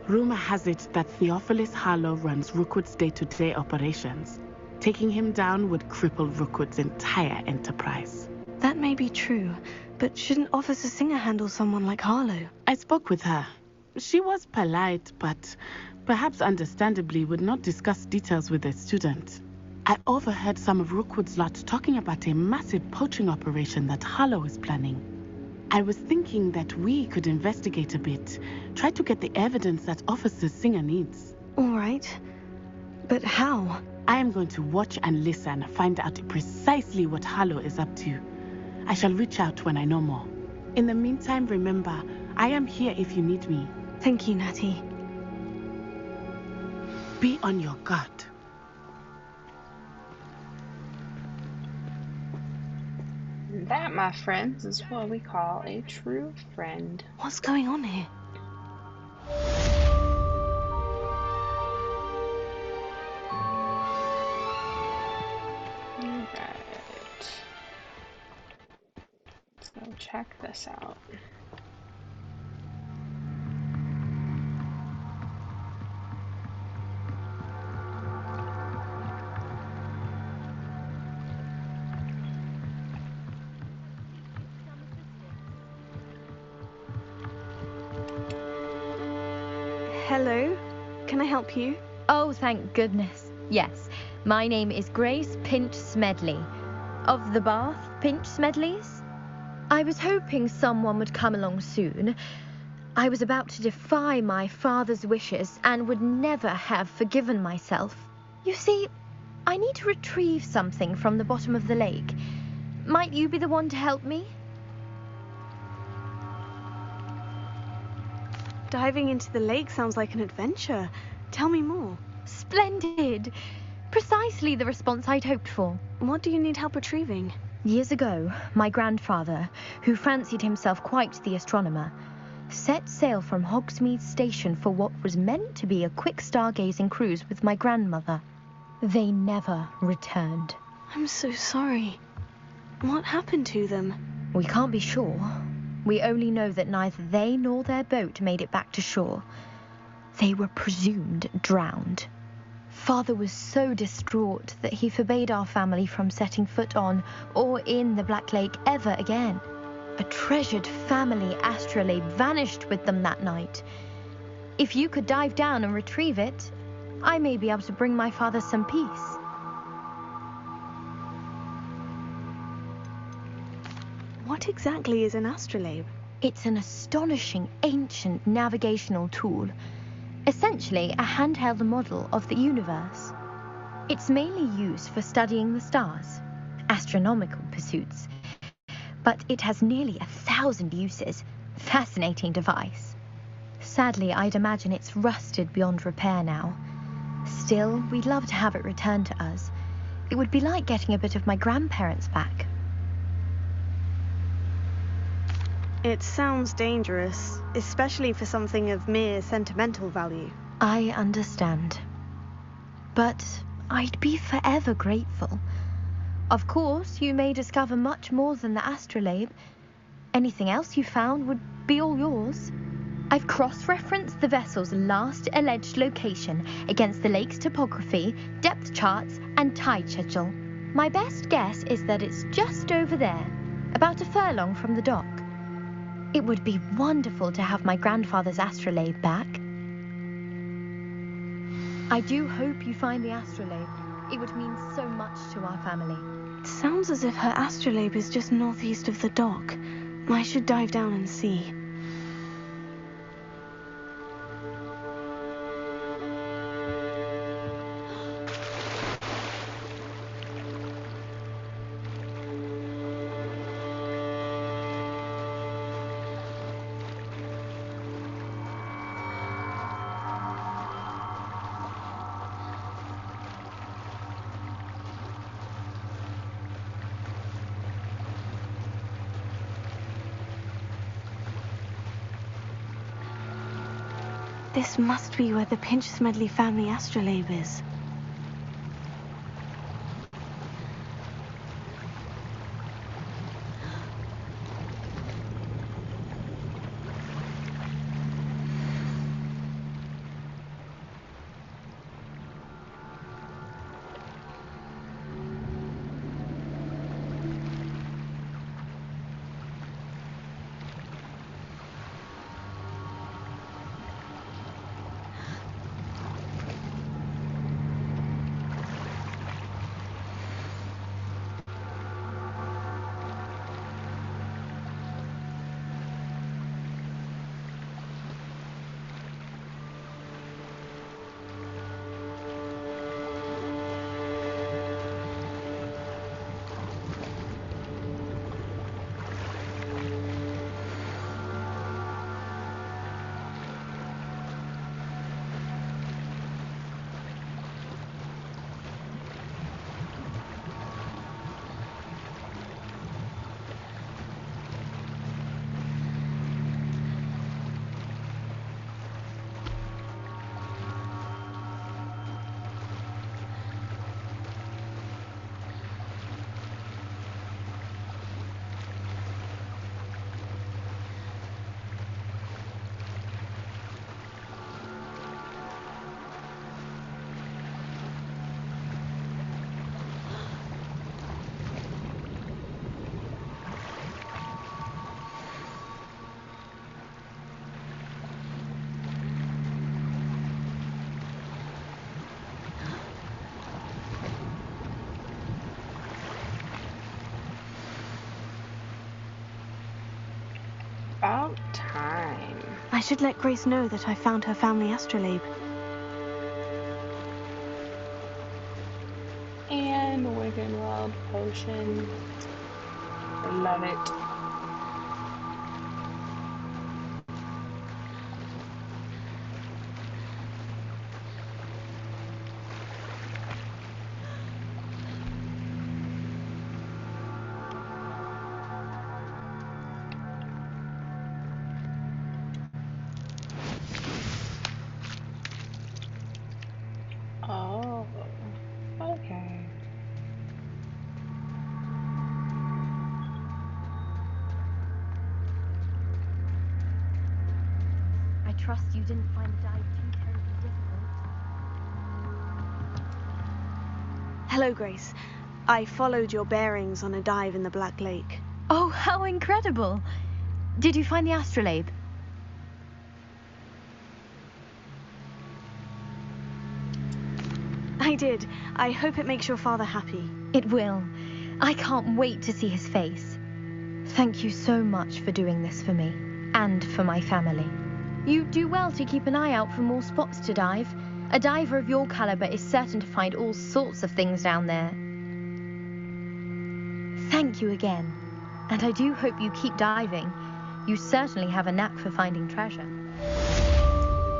Rumor has it that Theophilus Harlow runs Rookwood's day-to-day operations. Taking him down would cripple Rookwood's entire enterprise. That may be true, but shouldn't Officer Singer handle someone like Harlow? I spoke with her. She was polite, but perhaps understandably would not discuss details with a student. I overheard some of Rookwood's lot talking about a massive poaching operation that Harlow is planning. I was thinking that we could investigate a bit, try to get the evidence that Officer Singer needs. All right. But how? I am going to watch and listen, find out precisely what Harlow is up to. I shall reach out when I know more. In the meantime, remember, I am here if you need me. Thank you, Natty. Be on your guard. That, my friends, is what we call a true friend. What's going on here? Alright. Let's go check this out. Hello? Can I help you? Oh, thank goodness. Yes, my name is Grace Pinch Smedley. Of the Bath Pinch Smedleys? I was hoping someone would come along soon. I was about to defy my father's wishes and would never have forgiven myself. You see, I need to retrieve something from the bottom of the lake. Might you be the one to help me? Diving into the lake sounds like an adventure. Tell me more. Splendid! Precisely the response I'd hoped for. What do you need help retrieving? Years ago, my grandfather, who fancied himself quite the astronomer, set sail from Hogsmeade Station for what was meant to be a quick stargazing cruise with my grandmother. They never returned. I'm so sorry. What happened to them? We can't be sure. We only know that neither they nor their boat made it back to shore. They were presumed drowned. Father was so distraught that he forbade our family from setting foot on or in the Black Lake ever again. A treasured family astrolabe vanished with them that night. If you could dive down and retrieve it, I may be able to bring my father some peace. What exactly is an astrolabe? It's an astonishing ancient navigational tool. Essentially a handheld model of the universe. It's mainly used for studying the stars, astronomical pursuits, but it has nearly 1,000 uses. Fascinating device. Sadly, I'd imagine it's rusted beyond repair now. Still, we'd love to have it returned to us. It would be like getting a bit of my grandparents back. It sounds dangerous, especially for something of mere sentimental value. I understand. But I'd be forever grateful. Of course, you may discover much more than the astrolabe. Anything else you found would be all yours. I've cross-referenced the vessel's last alleged location against the lake's topography, depth charts, and tide schedule. My best guess is that it's just over there, about a furlong from the dock. It would be wonderful to have my grandfather's astrolabe back. I do hope you find the astrolabe. It would mean so much to our family. It sounds as if her astrolabe is just northeast of the dock. I should dive down and see. This must be where the Pinch Smedley family astrolabe is. About time. I should let Grace know that I found her family astrolabe. And Wicked Wild Potion. Love it. Oh, okay. I trust you didn't find the dive too terribly difficult. Hello, Grace. I followed your bearings on a dive in the Black Lake. Oh, how incredible! Did you find the astrolabe? I did. I hope it makes your father happy. It will. I can't wait to see his face. Thank you so much for doing this for me, and for my family. You do well to keep an eye out for more spots to dive. A diver of your caliber is certain to find all sorts of things down there. Thank you again, and I do hope you keep diving. You certainly have a knack for finding treasure.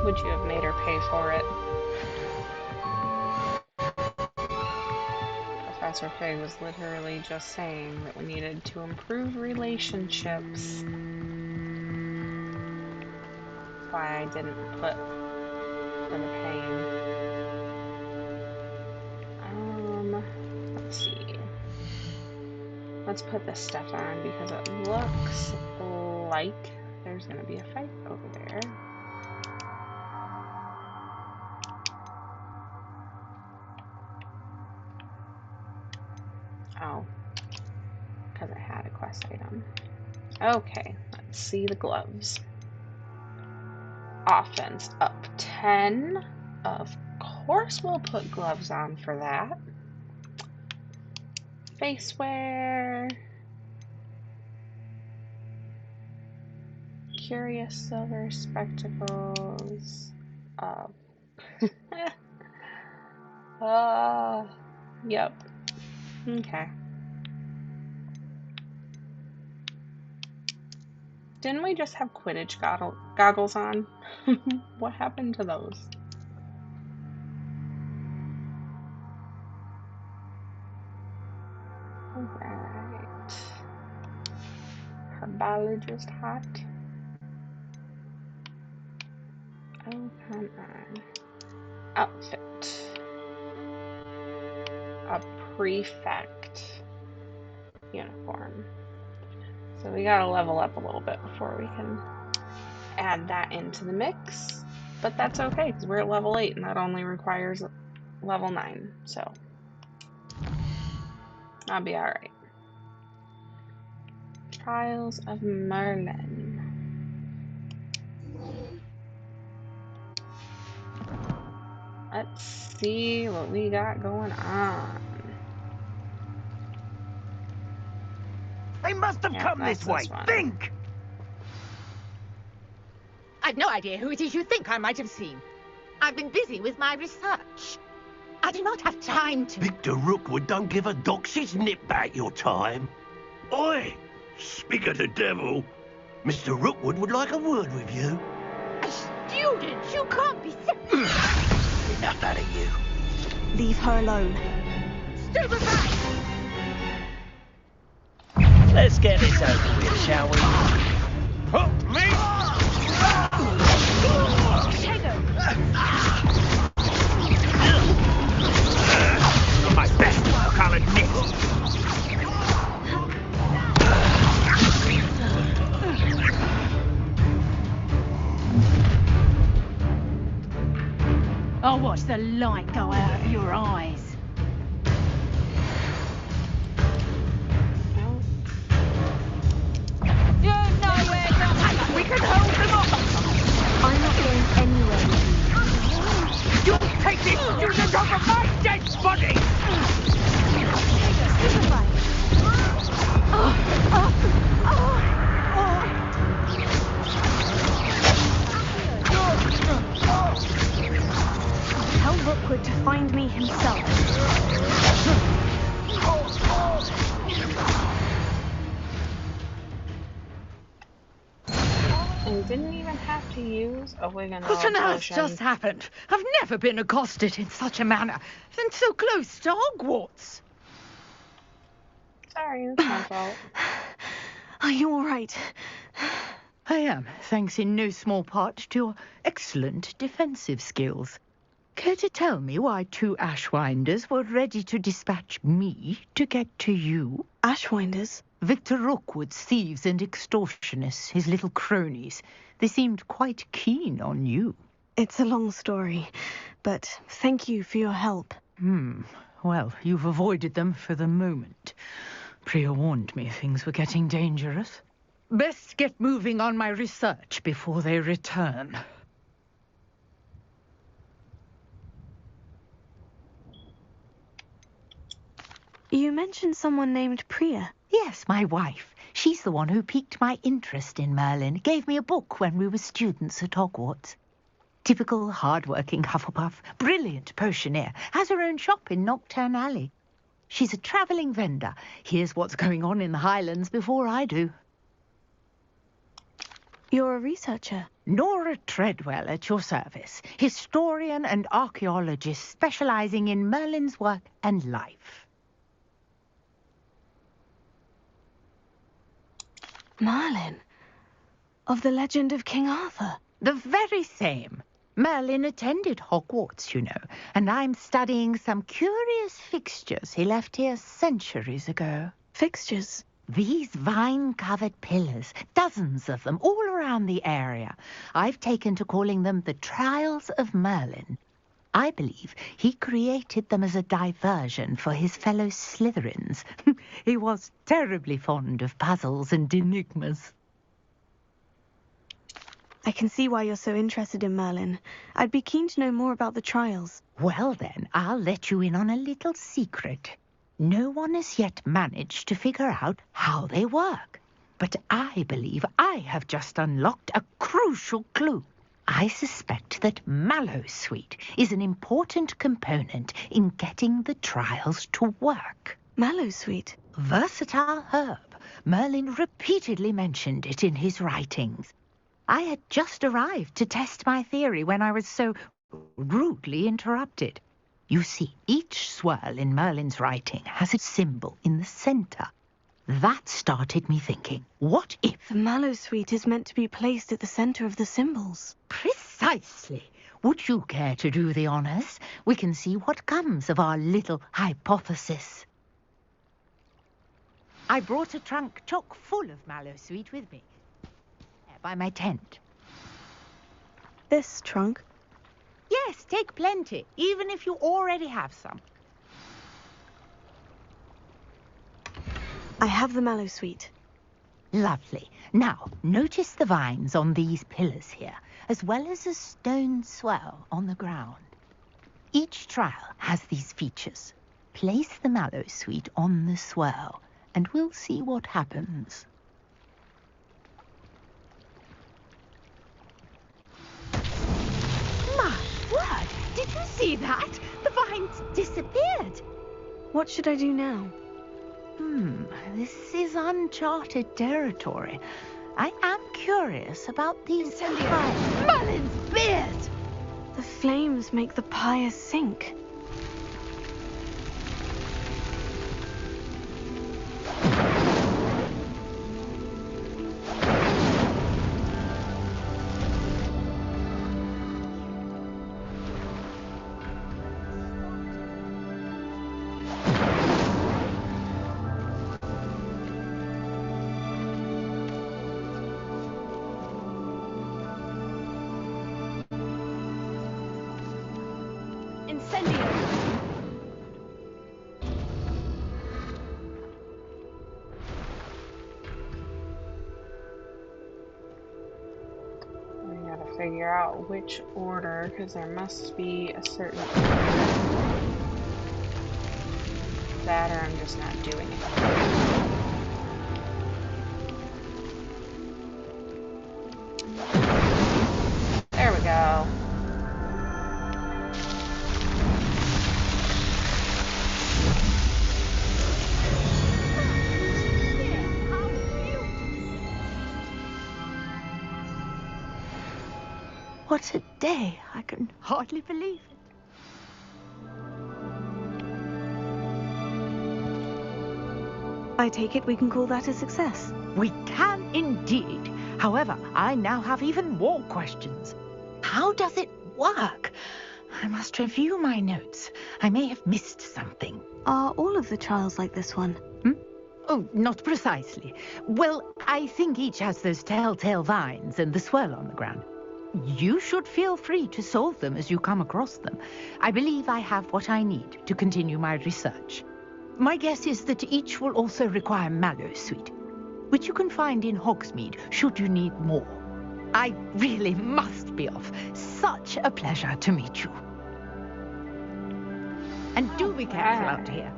Would you have made her pay for it? Professor Fig was literally just saying that we needed to improve relationships. That's why I didn't put for the pain. Let's see. Let's put this stuff on because it looks like there's gonna be a fight over there. Oh, because I had a quest item. Okay, let's see the gloves. Offense up 10. Of course we'll put gloves on for that. Face wear. Curious silver spectacles. Yep. Okay. Didn't we just have Quidditch goggles on? What happened to those? Alright. Herbologist hat. Oh, come on. Outfit. A prefect uniform. So we gotta level up a little bit before we can add that into the mix. But that's okay, because we're at level 8 and that only requires level 9. So I'll be alright. Trials of Merlin. Let's see what we got going on. They must have come this way. Think! I've no idea who it is you think I might have seen. I've been busy with my research. I do not have time to... Victor Rookwood don't give a doxy's nip back your time. Oi! Speak of the devil. Mr. Rookwood would like a word with you. A student? You can't be... Enough out of you. Leave her alone. Stupefy! Let's get this over with, shall we? Hook me! Not my best work, I'll admit. I'll watch the light go out of your eyes. You're nowhere now. We can hold them off. I'm not going anywhere with you. You take this student over my dead body! we didn't even have to use a wig and What a on earth potion. just happened? I've never been accosted in such a manner, and so close to Hogwarts. Sorry, it's my fault. Are you all right? I am, thanks in no small part to your excellent defensive skills. Care to tell me why 2 Ashwinders were ready to dispatch me to get to you? Ashwinders? Victor Rookwood's thieves and extortionists, his little cronies. They seemed quite keen on you. It's a long story, but thank you for your help. Well, you've avoided them for the moment. Priya warned me things were getting dangerous. Best get moving on my research before they return. You mentioned someone named Priya. Yes, my wife. She's the one who piqued my interest in Merlin. Gave me a book when we were students at Hogwarts. Typical hard-working Hufflepuff. Brilliant potioneer. Has her own shop in Nocturne Alley. She's a travelling vendor. Hears what's going on in the Highlands before I do. You're a researcher? Nora Treadwell at your service. Historian and archaeologist specialising in Merlin's work and life. Merlin? Of the legend of King Arthur? The very same. Merlin attended Hogwarts, you know, and I'm studying some curious fixtures he left here centuries ago. Fixtures? These vine-covered pillars, dozens of them, all around the area. I've taken to calling them the Trials of Merlin. I believe he created them as a diversion for his fellow Slytherins. He was terribly fond of puzzles and enigmas. I can see why you're so interested in Merlin. I'd be keen to know more about the trials. Well then, I'll let you in on a little secret. No one has yet managed to figure out how they work. But I believe I have just unlocked a crucial clue. I suspect that Mallowsweet is an important component in getting the trials to work. Mallowsweet? Versatile herb. Merlin repeatedly mentioned it in his writings. I had just arrived to test my theory when I was so rudely interrupted. You see, each swirl in Merlin's writing has a symbol in the centre. That started me thinking, what if... The Mallowsweet is meant to be placed at the centre of the symbols. Precisely. Would you care to do the honours? We can see what comes of our little hypothesis. I brought a trunk chock full of Mallowsweet with me. There, by my tent. This trunk? Yes, take plenty, even if you already have some. I have the Mallowsweet. Lovely. Now, notice the vines on these pillars here, as well as a stone swell on the ground. Each trial has these features. Place the Mallowsweet on the swell, and we'll see what happens. My word! Did you see that? The vines disappeared. What should I do now? This is uncharted territory. I am curious about these vines. Merlin's beard! The flames make the pyre sink. Figure out which order, because there must be a certain order. That or I'm just not doing it. There we go. What a day! I can hardly believe it. I take it we can call that a success. We can indeed. However, I now have even more questions. How does it work? I must review my notes. I may have missed something. Are all of the trials like this one? Oh, not precisely. Well, I think each has those telltale vines and the swirl on the ground. You should feel free to solve them as you come across them. I believe I have what I need to continue my research. My guess is that each will also require mallowsweet, which you can find in Hogsmeade should you need more. I really must be off. Such a pleasure to meet you. And do be careful out here.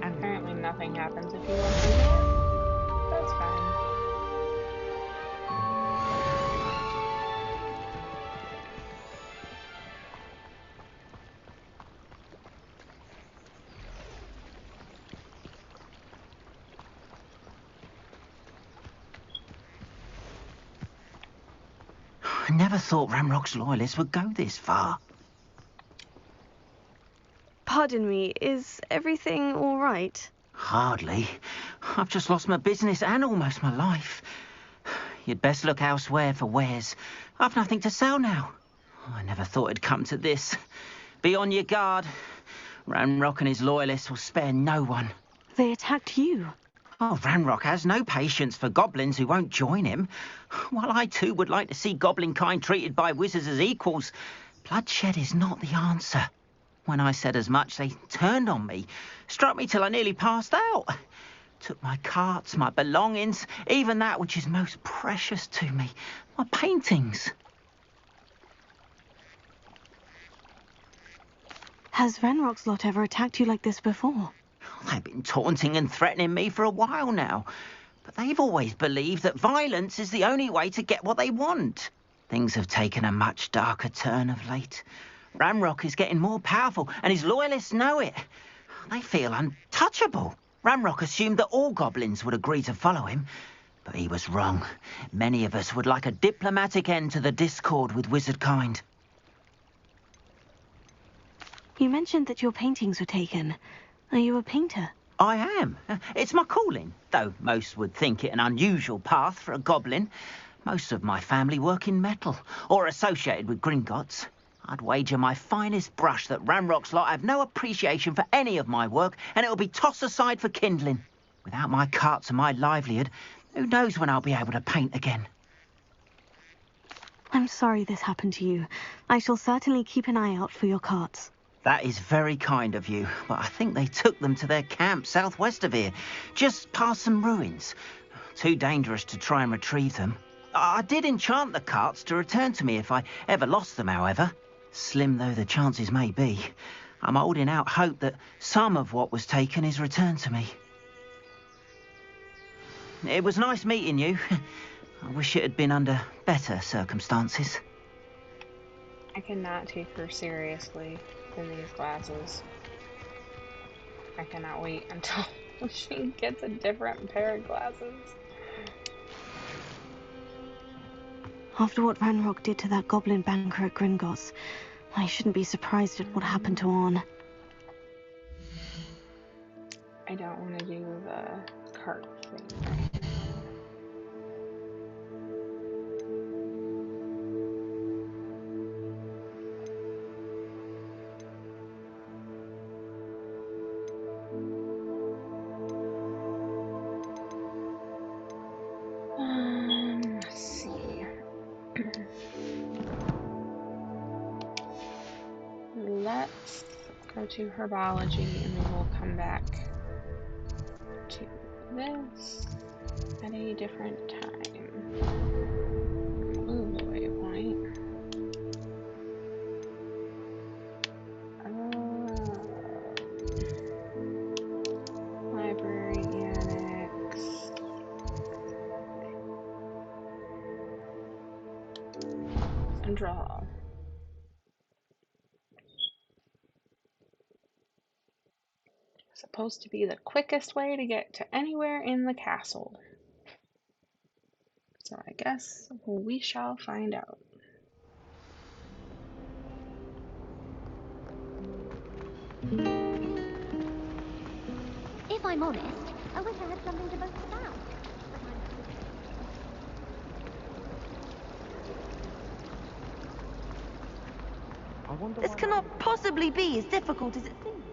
Apparently nothing happens if you want to do that. That's fine. I never thought Ramrock's loyalists would go this far. Pardon me, is everything all right? Hardly. I've just lost my business and almost my life. You'd best look elsewhere for wares. I've nothing to sell now. I never thought it'd come to this. Be on your guard. Ranrock and his loyalists will spare no one. They attacked you. Oh, Ranrock has no patience for goblins who won't join him. While I too would like to see goblin kind treated by wizards as equals, bloodshed is not the answer. When I said as much, they turned on me, struck me till I nearly passed out. Took my carts, my belongings, even that which is most precious to me, my paintings. Has Ranrock's lot ever attacked you like this before? They've been taunting and threatening me for a while now, but they've always believed that violence is the only way to get what they want. Things have taken a much darker turn of late. Ranrock is getting more powerful, and his loyalists know it. They feel untouchable. Ranrock assumed that all goblins would agree to follow him, but he was wrong. Many of us would like a diplomatic end to the discord with wizard kind. You mentioned that your paintings were taken. Are you a painter? I am. It's my calling, though most would think it an unusual path for a goblin. Most of my family work in metal, or associated with Gringotts. I'd wager my finest brush that Ranrock's lot have no appreciation for any of my work, and it'll be tossed aside for kindling. Without my carts and my livelihood, who knows when I'll be able to paint again. I'm sorry this happened to you. I shall certainly keep an eye out for your carts. That is very kind of you, but I think they took them to their camp southwest of here, just past some ruins. Too dangerous to try and retrieve them. I did enchant the carts to return to me if I ever lost them, however. Slim though the chances may be, I'm holding out hope that some of what was taken is returned to me. It was nice meeting you. I wish it had been under better circumstances. I cannot take her seriously in these glasses. I cannot wait until she gets a different pair of glasses. After what Ranrock did to that goblin banker at Gringotts, I shouldn't be surprised at what happened to Orn. I don't want to do the cart thing. Let's see. Let's go to herbology and then we'll come back to this at a different time. Move the waypoint. Library annex. And draw. Supposed to be the quickest way to get to anywhere in the castle. So I guess we shall find out. If I'm honest, I wish I had something to boast about. This cannot possibly be as difficult as it seems.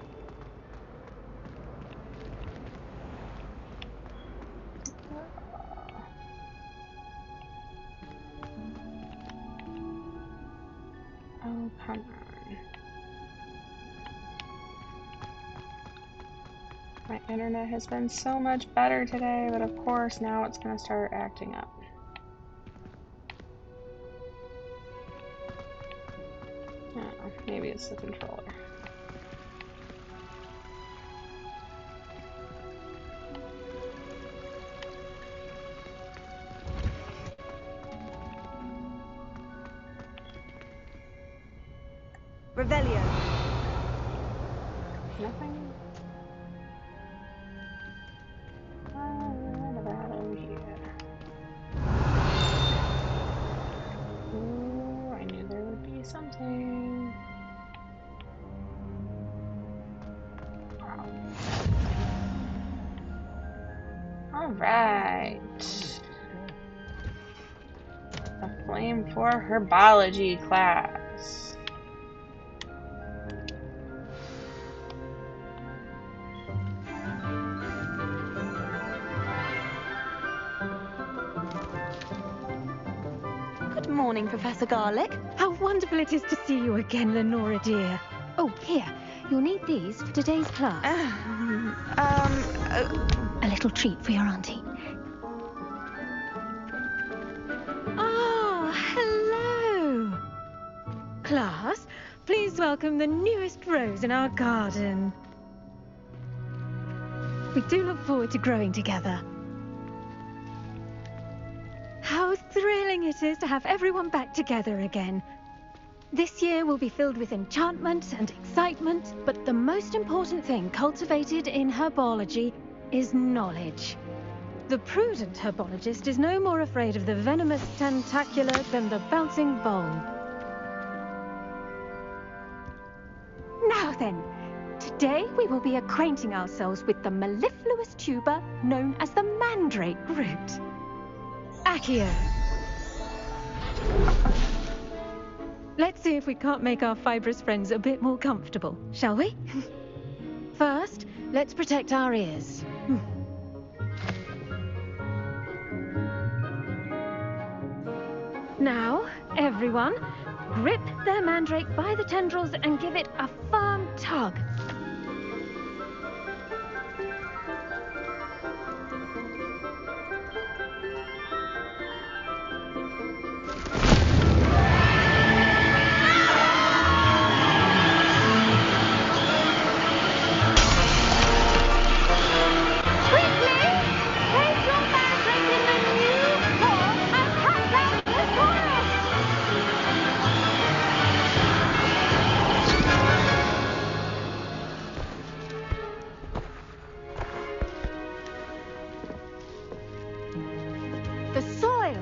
Oh, come on. My internet has been so much better today, but of course now it's going to start acting up. Oh, maybe it's the controller. Revelio. Nothing. What about over here? Ooh, I knew there would be something. Alright. A flame for herbology class. Good morning, Professor Garlick. How wonderful it is to see you again, Lenora dear. Oh, here, you'll need these for today's class. A little treat for your auntie. Ah, hello. Class, please welcome the newest rose in our garden. We do look forward to growing together. How thrilling it is to have everyone back together again. This year will be filled with enchantment and excitement, but the most important thing cultivated in herbology is knowledge. The prudent herbologist is no more afraid of the venomous tentacular than the bouncing vole. Now then, today we will be acquainting ourselves with the mellifluous tuber known as the mandrake root. Accio. Let's see if we can't make our fibrous friends a bit more comfortable, shall we? First, let's protect our ears. Now, everyone, grip their mandrake by the tendrils and give it a firm tug.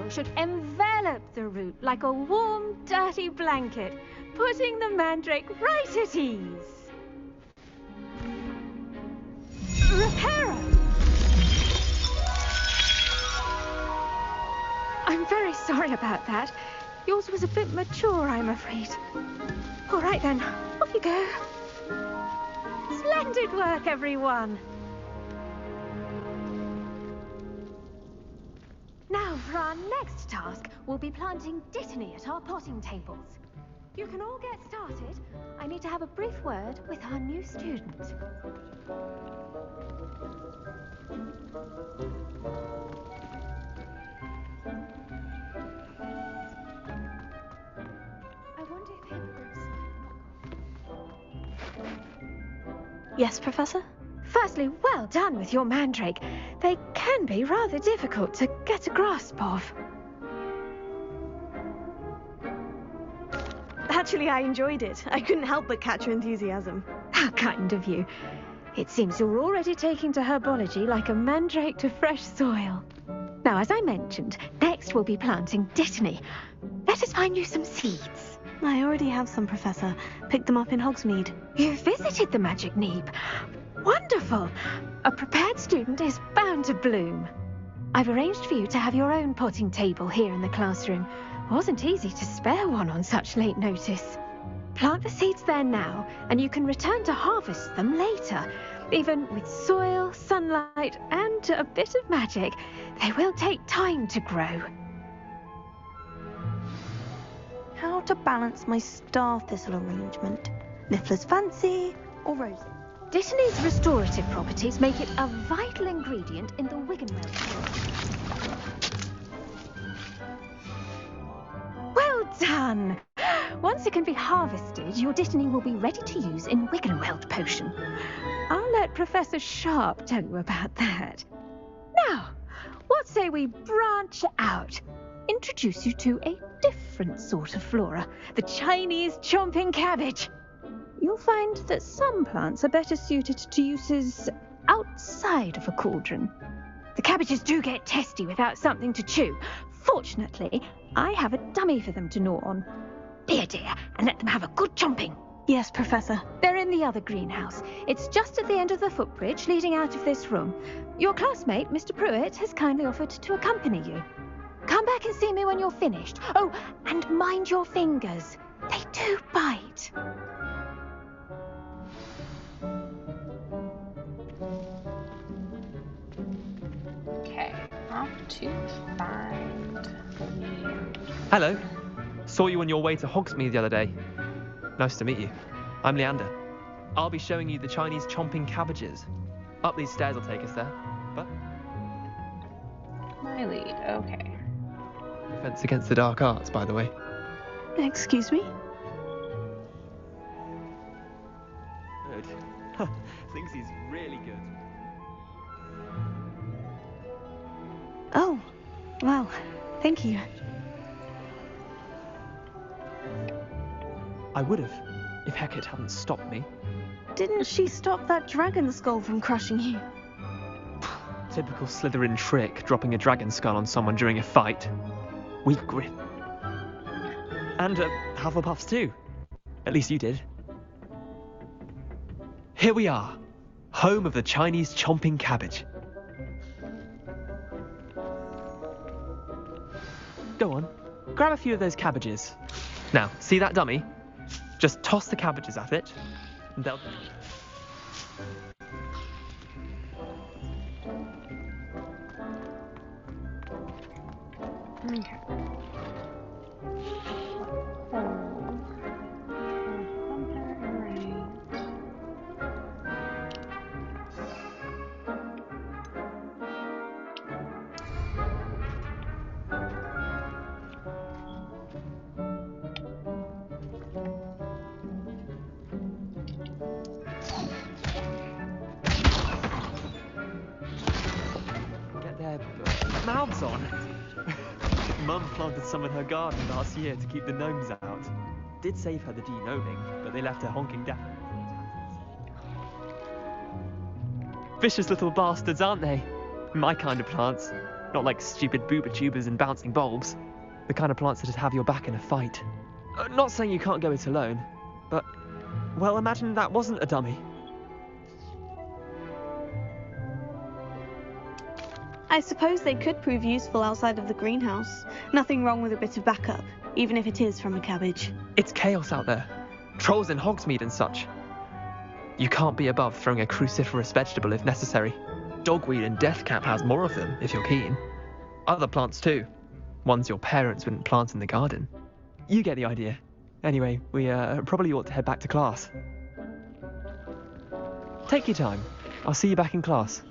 Should envelop the root like a warm, dirty blanket, putting the mandrake right at ease. Reparo! I'm very sorry about that. Yours was a bit mature, I'm afraid. All right then, off you go. Splendid work, everyone. Now, for our next task, we'll be planting Dittany at our potting tables. You can all get started. I need to have a brief word with our new student. I wonder if hippogriffs... Yes, Professor? Firstly, well done with your mandrake. They can be rather difficult to get a grasp of. Actually, I enjoyed it. I couldn't help but catch your enthusiasm. How kind of you. It seems you're already taking to herbology like a mandrake to fresh soil. Now, as I mentioned, next we'll be planting Dittany. Let us find you some seeds. I already have some, Professor. Picked them up in Hogsmeade. You visited the Magic Neep. Wonderful! A prepared student is bound to bloom. I've arranged for you to have your own potting table here in the classroom. Wasn't easy to spare one on such late notice. Plant the seeds there now, and you can return to harvest them later. Even with soil, sunlight, and a bit of magic, they will take time to grow. How to balance my star thistle arrangement? Niffler's fancy or roses? Dittany's restorative properties make it a vital ingredient in the Wiggenweld cure. Well done! Once it can be harvested, your Dittany will be ready to use in Wiggenweld potion. I'll let Professor Sharp tell you about that. Now, what say we branch out? Introduce you to a different sort of flora, the Chinese chomping cabbage. You'll find that some plants are better suited to uses outside of a cauldron. The cabbages do get testy without something to chew. Fortunately, I have a dummy for them to gnaw on. Be a dear and let them have a good chomping. Yes, Professor. They're in the other greenhouse. It's just at the end of the footbridge leading out of this room. Your classmate, Mr. Pruitt, has kindly offered to accompany you. Come back and see me when you're finished. Oh, and mind your fingers. They do bite. Okay, off to find... Hello. Saw you on your way to Hogsmeade the other day. Nice to meet you. I'm Leander. I'll be showing you the Chinese chomping cabbages. Up these stairs will take us there. But my lead, okay. Defense against the dark arts, by the way. Excuse me? Good. Thinks he's really good. Oh, well, thank you. I would have, if Hecate hadn't stopped me. Didn't she stop that dragon skull from crushing you? Typical Slytherin trick, dropping a dragon skull on someone during a fight. Weak grip. And Hufflepuffs too. At least you did. Here we are, home of the Chinese chomping cabbage. Go on, grab a few of those cabbages. Now, see that dummy? Just toss the cabbages at it, and they'll... Okay. Get their mouths on. Mum planted some in her garden last year to keep the gnomes out. Did save her the de-gnoming, but they left her honking down. Vicious little bastards, aren't they? My kind of plants. Not like stupid booba tubers and bouncing bulbs. The kind of plants that'd have your back in a fight. Not saying you can't go it alone, but... well, imagine that wasn't a dummy. I suppose they could prove useful outside of the greenhouse. Nothing wrong with a bit of backup, even if it is from a cabbage. It's chaos out there. Trolls in Hogsmeade and such. You can't be above throwing a cruciferous vegetable if necessary. Dogweed and deathcap has more of them, if you're keen. Other plants too. Ones your parents wouldn't plant in the garden. You get the idea. Anyway, we probably ought to head back to class. Take your time. I'll see you back in class.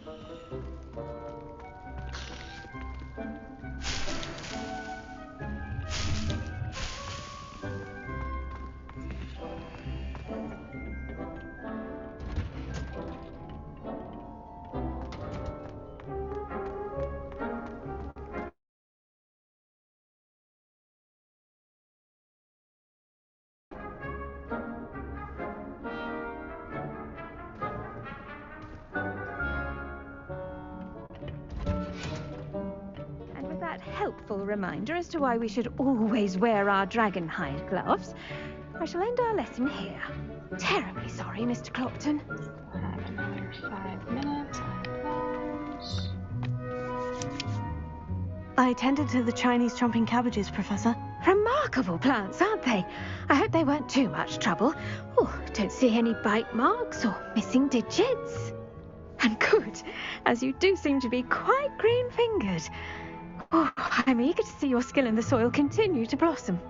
helpful reminder as to why we should always wear our dragon hide gloves, I shall end our lesson here. Terribly sorry, Mr. Clopton. We'll have another 5 minutes on those. I tended to the Chinese chomping cabbages, Professor. Remarkable plants, aren't they? I hope they weren't too much trouble. Oh, don't see any bite marks or missing digits. And good, as you do seem to be quite green-fingered. Oh, I'm eager to see your skill in the soil continue to blossom.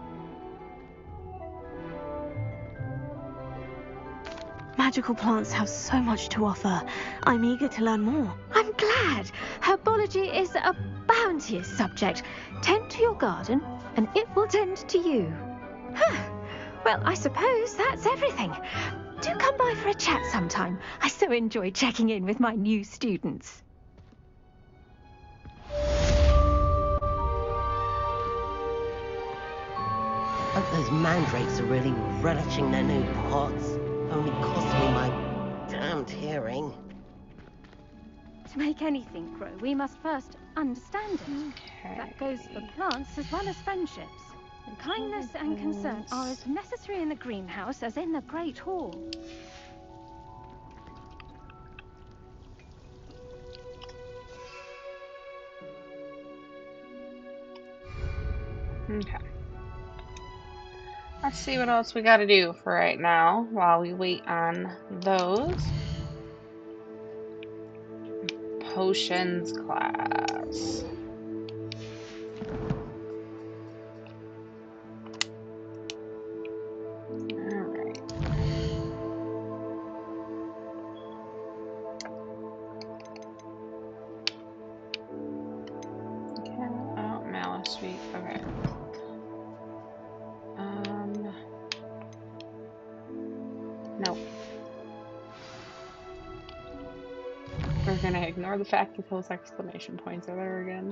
Magical plants have so much to offer. I'm eager to learn more. I'm glad. Herbology is a bounteous subject. Tend to your garden, and it will tend to you. Well, I suppose that's everything. Do come by for a chat sometime. I so enjoy checking in with my new students. Hope those mandrakes are really relishing their new pots. Only cost me my damned hearing. To make anything grow, we must first understand it. Okay. That goes for plants as well as friendships. And kindness and concern are as necessary in the greenhouse as in the Great Hall. Okay. Let's see what else we gotta do for right now while we wait on those. Potions class. Alright. Okay. Oh, Malice Suite. Okay. No. We're gonna ignore the fact that those exclamation points are there again.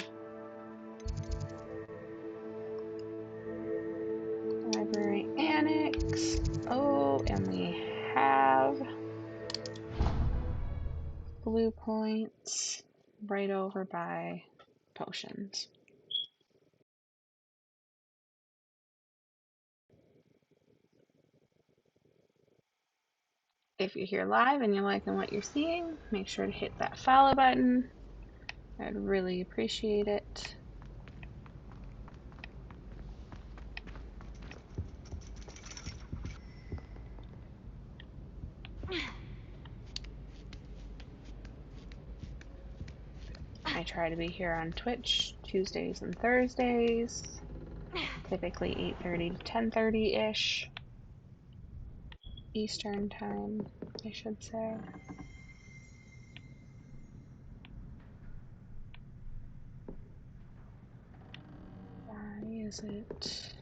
Library Annex. Oh, and we have blue points right over by potions. If you're here live and you're liking what you're seeing, make sure to hit that follow button. I'd really appreciate it. I try to be here on Twitch Tuesdays and Thursdays, typically 8:30 to 10:30-ish Eastern time, I should say. Why is it?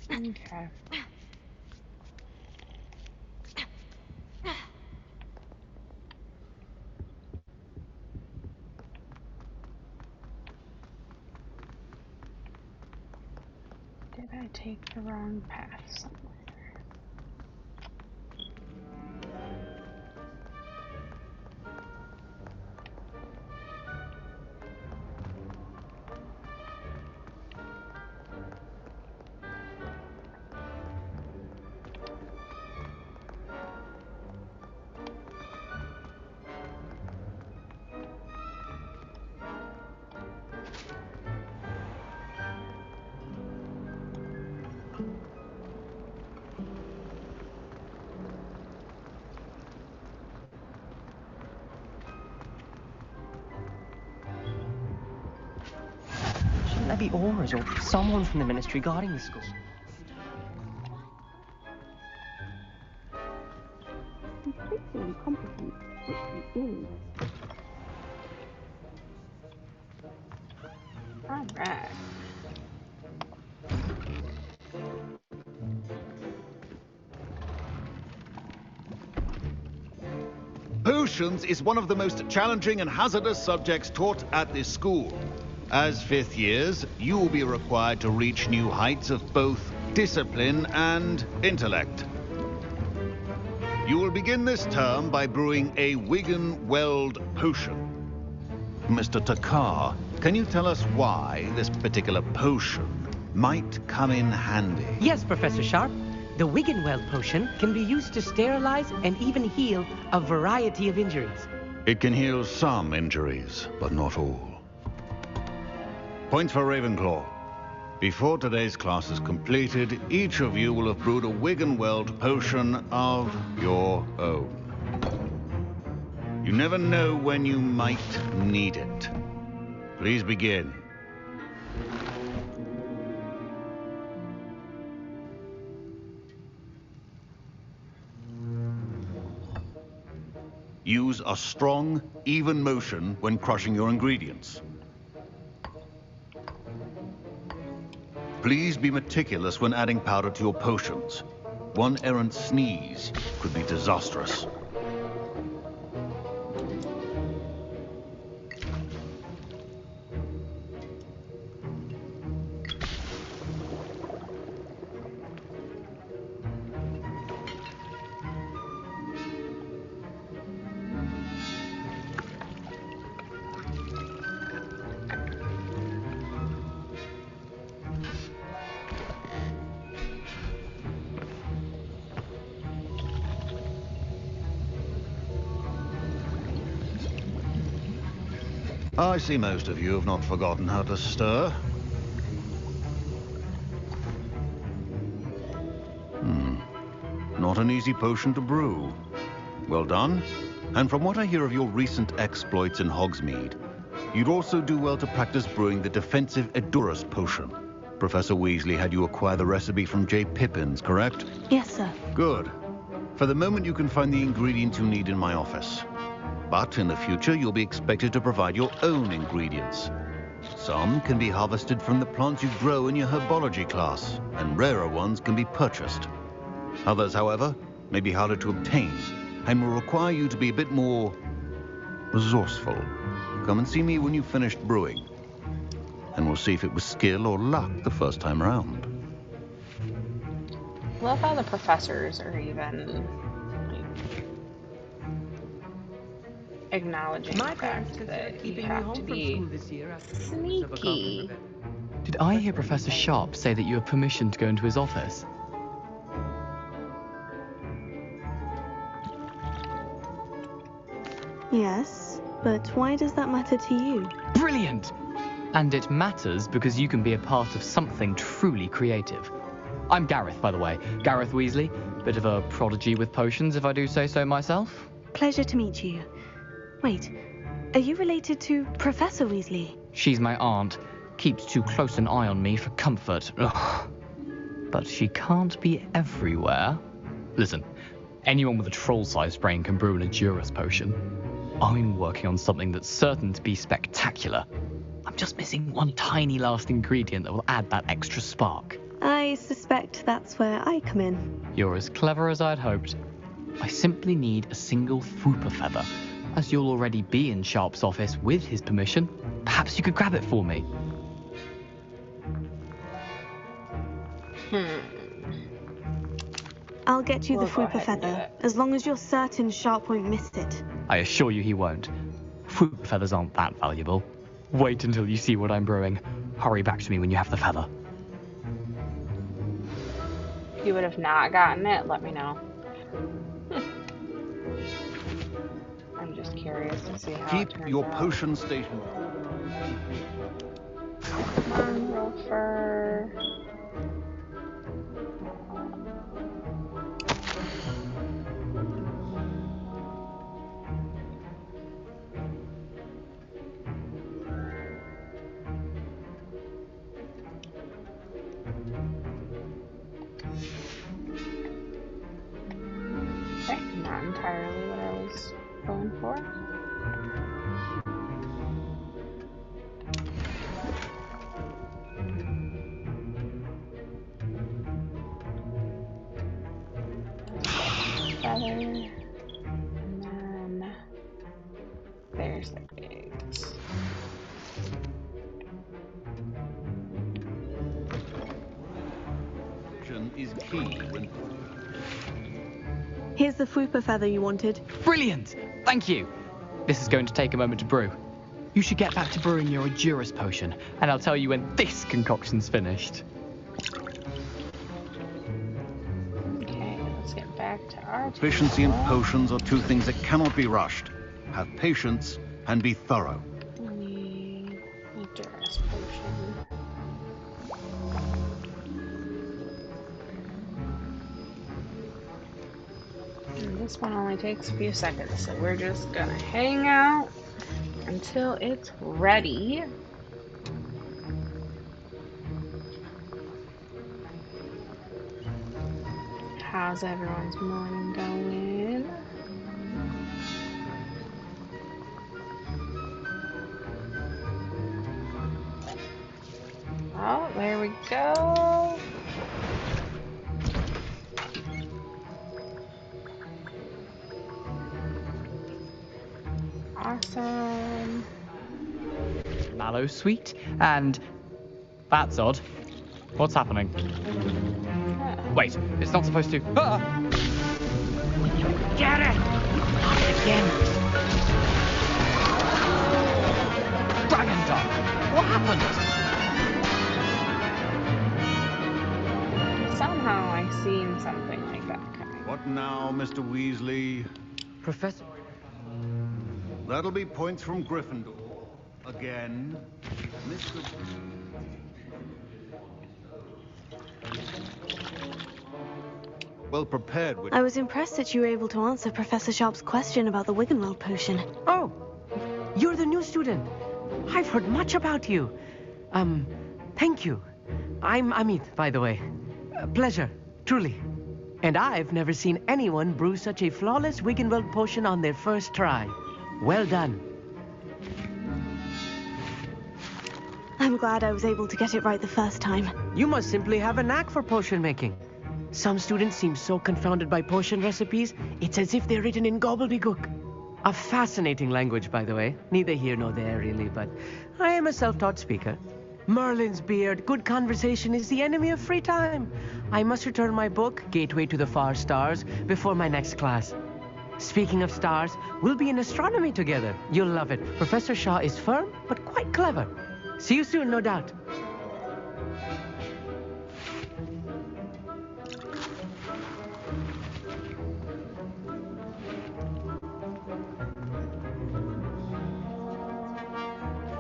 Okay. Did I take the wrong path somewhere? Shouldn't there be auras or someone from the ministry guarding the school? He's pretty incompetent, which he is. Alright. Potions is one of the most challenging and hazardous subjects taught at this school. As fifth years, you will be required to reach new heights of both discipline and intellect. You will begin this term by brewing a Wigan Weld potion. Mr. Takar, can you tell us why this particular potion might come in handy? Yes, Professor Sharp. The Wiggenweld potion can be used to sterilize and even heal a variety of injuries. It can heal some injuries, but not all. Points for Ravenclaw. Before today's class is completed, each of you will have brewed a Wiggenweld potion of your own. You never know when you might need it. Please begin. Use a strong, even motion when crushing your ingredients. Please be meticulous when adding powder to your potions. One errant sneeze could be disastrous. I see most of you have not forgotten how to stir. Not an easy potion to brew. Well done. And from what I hear of your recent exploits in Hogsmeade, you'd also do well to practice brewing the defensive Edurus potion. Professor Weasley had you acquire the recipe from J. Pippins, correct? Yes, sir. Good. For the moment, you can find the ingredients you need in my office. But in the future, you'll be expected to provide your own ingredients. Some can be harvested from the plants you grow in your herbology class, and rarer ones can be purchased. Others, however, may be harder to obtain, and will require you to be a bit more resourceful. Come and see me when you've finished brewing, and we'll see if it was skill or luck the first time around. I love how the professors are even acknowledging the fact that you have to be sneaky. Did I hear Professor Sharp say that you have permission to go into his office? Yes, but why does that matter to you? Brilliant! And it matters because you can be a part of something truly creative. I'm Gareth, by the way. Gareth Weasley. Bit of a prodigy with potions, if I do say so myself. Pleasure to meet you. Wait, are you related to Professor Weasley? She's my aunt. Keeps too close an eye on me for comfort. Ugh. But she can't be everywhere. Listen, anyone with a troll-sized brain can brew an Edurus potion. I'm working on something that's certain to be spectacular. I'm just missing one tiny last ingredient that will add that extra spark. I suspect that's where I come in. You're as clever as I'd hoped. I simply need a single Fwooper feather. As you'll already be in Sharp's office with his permission, perhaps you could grab it for me. I'll get you the Fwooper feather, as long as you're certain Sharp won't miss it. I assure you he won't. Fwooper feathers aren't that valuable. Wait until you see what I'm brewing. Hurry back to me when you have the feather. If you would have not gotten it, let me know. I'm just curious to see how it Keep turns your out. potion station. Come on, Wilfer. Okay, not entirely what I was going for. Feather, and then there's the eggs. Is key when Here's the fupa feather you wanted. Brilliant! Thank you. This is going to take a moment to brew. You should get back to brewing your Edurus potion, and I'll tell you when this concoction's finished. Okay, let's get back to our Proficiency and table. potions are two things that cannot be rushed. Have patience and be thorough. Edurus potion. And this one only takes a few seconds, so we're just gonna hang out until it's ready. How's everyone's morning going? Oh, there we go. Awesome. Mallow sweet, and that's odd. What's happening? Wait, it's not supposed to. Ah! Get it! Not again. Dragon Dog! What happened? Somehow I seen something like that coming. What now, Mr. Weasley? Professor... That'll be points from Gryffindor. Again, Mr. Well prepared with... I was impressed that you were able to answer Professor Sharp's question about the Wiggenweld potion. Oh, you're the new student. I've heard much about you. Thank you. I'm Amit, by the way. Pleasure, truly. And I've never seen anyone brew such a flawless Wiggenweld potion on their first try. Well done. I'm glad I was able to get it right the first time. You must simply have a knack for potion making. Some students seem so confounded by potion recipes, it's as if they're written in gobbledygook. A fascinating language, by the way. Neither here nor there, really, but I am a self-taught speaker. Merlin's beard, good conversation is the enemy of free time. I must return my book, Gateway to the Far Stars, before my next class. Speaking of stars, we'll be in astronomy together. You'll love it. Professor Shaw is firm, but quite clever. See you soon, no doubt.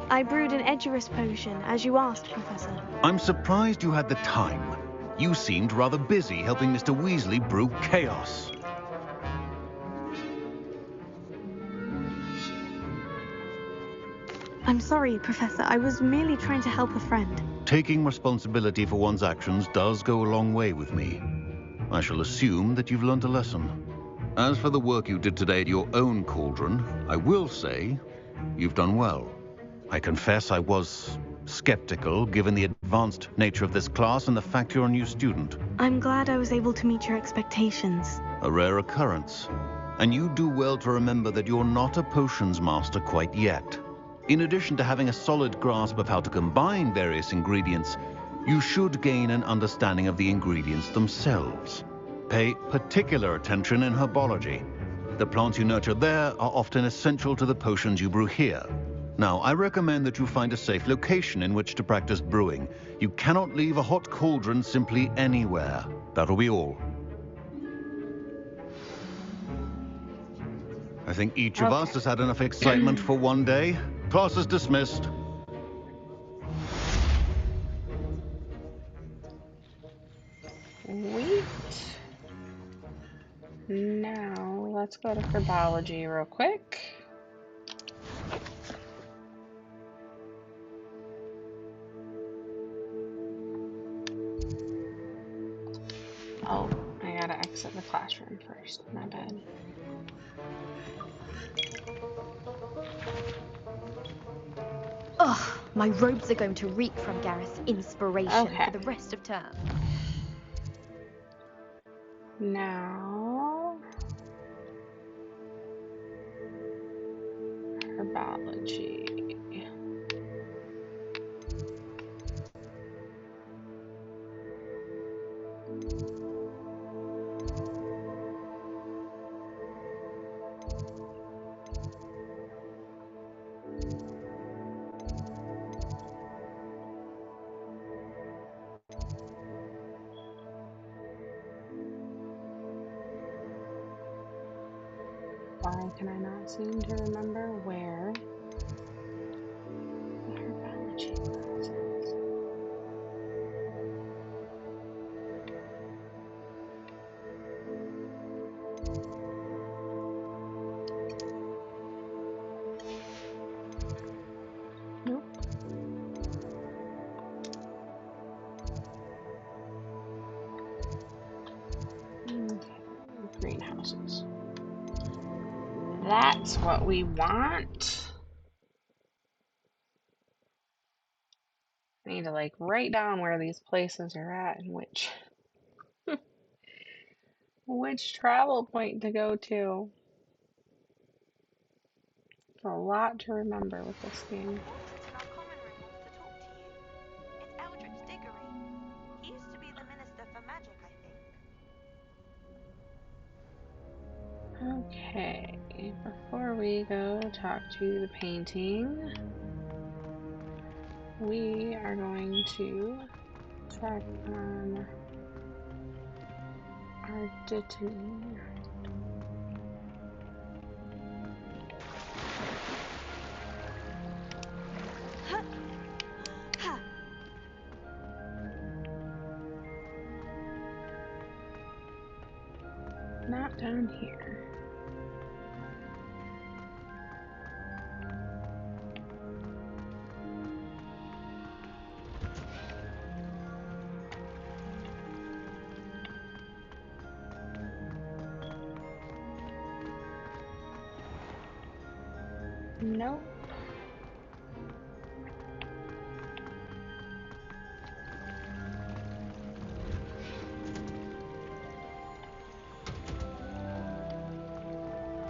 I brewed an Edurus potion, as you asked, Professor. I'm surprised you had the time. You seemed rather busy helping Mr. Weasley brew chaos. I'm sorry, Professor. I was merely trying to help a friend. Taking responsibility for one's actions does go a long way with me. I shall assume that you've learnt a lesson. As for the work you did today at your own cauldron, I will say you've done well. I confess I was skeptical, given the advanced nature of this class and the fact you're a new student. I'm glad I was able to meet your expectations. A rare occurrence. And you do well to remember that you're not a potions master quite yet. In addition to having a solid grasp of how to combine various ingredients, you should gain an understanding of the ingredients themselves. Pay particular attention in herbology. The plants you nurture there are often essential to the potions you brew here. Now, I recommend that you find a safe location in which to practice brewing. You cannot leave a hot cauldron simply anywhere. That'll be all. I think each of us has had enough excitement for one day. Class is dismissed. Sweet. Now, let's go to herbology real quick. Oh, I gotta exit the classroom first. My bad. Ugh, my robes are going to reek from Gareth's inspiration for the rest of term. Now, herbology. Why can I not seem to remember where the herbology class is? Nope. Okay, greenhouses. That's what we want. I need to like write down where these places are at and which travel point to go to. It's a lot to remember with this game. He used to be the Minister for Magic, I think. Okay, before we go talk to the painting, we are going to check on our detonator. Not down here. Nope.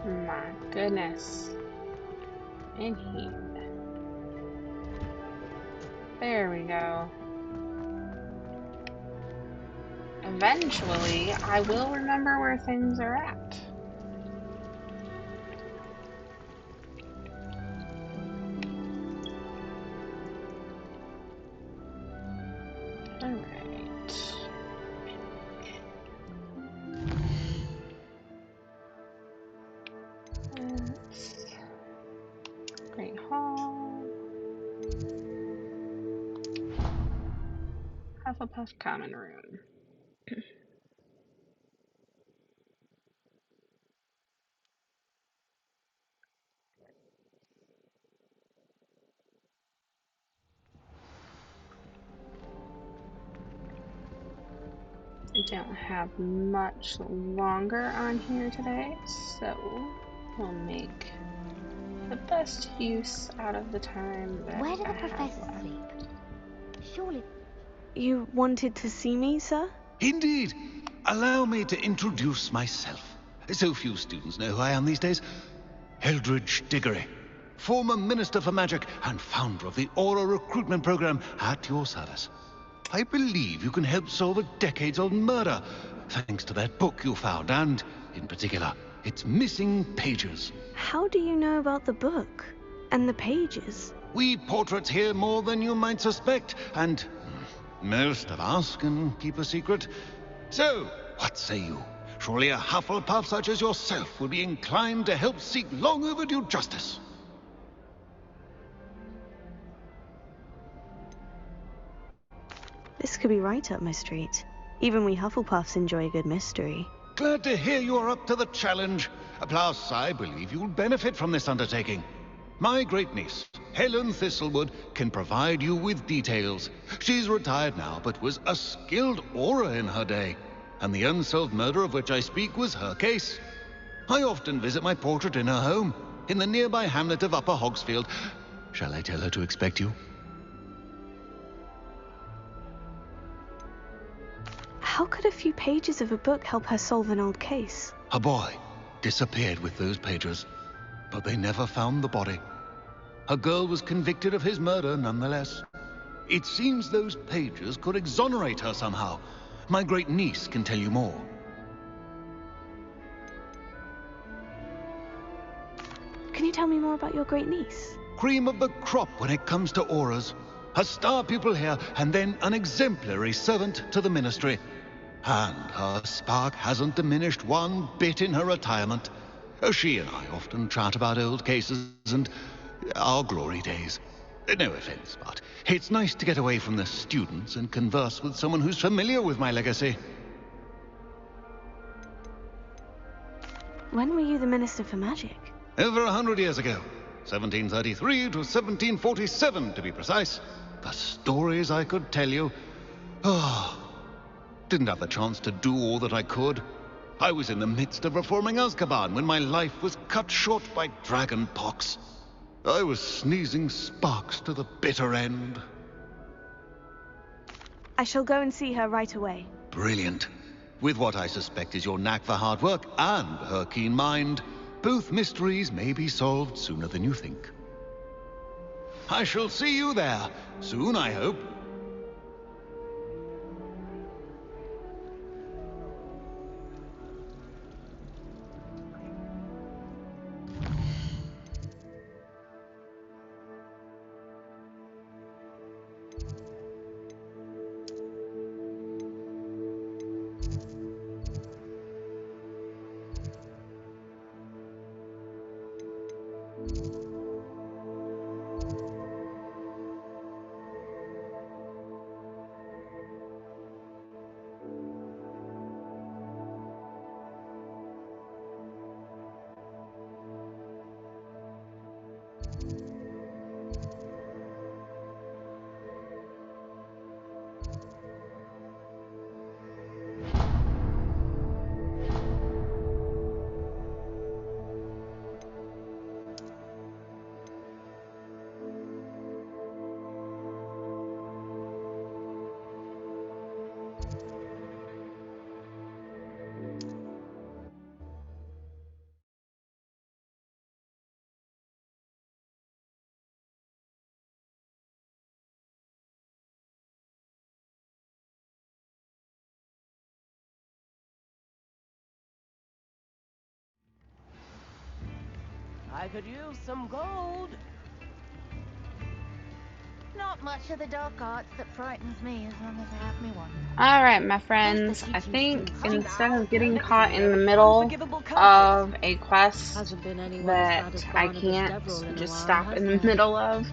My goodness. In here. There we go. Eventually, I will remember where things are at. Alright. Great Hall. Hufflepuff Common Room. I don't have much longer on here today, so we'll make the best use out of the time that Where do the I have professors left. sleep? Surely. You wanted to see me, sir? Indeed. Allow me to introduce myself. So few students know who I am these days. Eldridge Diggory, former Minister for Magic and founder of the Aura recruitment program at your service. I believe you can help solve a decades-old murder, thanks to that book you found, and, in particular, its missing pages. How do you know about the book? And the pages? We portraits hear more than you might suspect, and most of us can keep a secret. So, what say you? Surely a Hufflepuff such as yourself would be inclined to help seek long overdue justice. This could be right up my street. Even we Hufflepuffs enjoy a good mystery. Glad to hear you're up to the challenge. Plus, I believe you'll benefit from this undertaking. My great-niece, Helen Thistlewood, can provide you with details. She's retired now, but was a skilled aura in her day. And the unsolved murder of which I speak was her case. I often visit my portrait in her home, in the nearby hamlet of Upper Hogsfield. Shall I tell her to expect you? How could a few pages of a book help her solve an old case? A boy disappeared with those pages, but they never found the body. A girl was convicted of his murder nonetheless. It seems those pages could exonerate her somehow. My great-niece can tell you more. Can you tell me more about your great-niece? Cream of the crop when it comes to auras. A star pupil here, and then an exemplary servant to the ministry. And her spark hasn't diminished one bit in her retirement. She and I often chat about old cases and our glory days. No offense, but it's nice to get away from the students and converse with someone who's familiar with my legacy. When were you the Minister for Magic? Over 100 years ago. 1733 to 1747, to be precise. The stories I could tell you. Oh, didn't have the chance to do all that I could. I was in the midst of reforming Azkaban when my life was cut short by dragon pox. I was sneezing sparks to the bitter end. I shall go and see her right away. Brilliant. With what I suspect is your knack for hard work and her keen mind, both mysteries may be solved sooner than you think. I shall see you there, soon I hope. I could use some gold. Not much of the dark arts that frightens me as long as I have me one. Alright, my friends, I think instead of getting caught in the middle of a quest that I can't just stop in the middle of,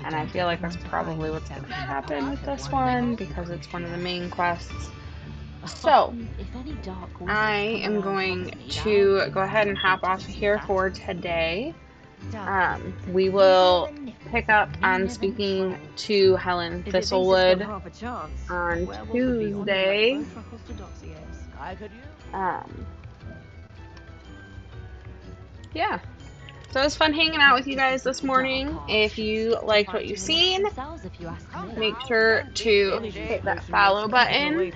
and I feel like that's probably what's going to happen with this one because it's one of the main quests. So, I am going to go ahead and hop off here for today. We will pick up on speaking to Helen Thistlewood on Tuesday. Yeah. So it was fun hanging out with you guys this morning. If you liked what you've seen, make sure to hit that follow button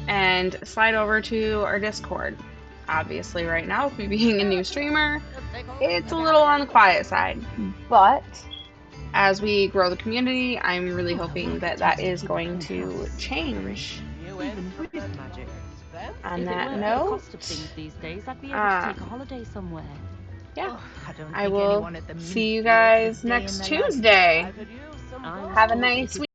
and slide over to our Discord. Obviously right now, with me being a new streamer, it's a little on the quiet side, but as we grow the community, I'm really hoping that that is going to change. On that note, yeah, I will see you guys next Tuesday. Have a nice week.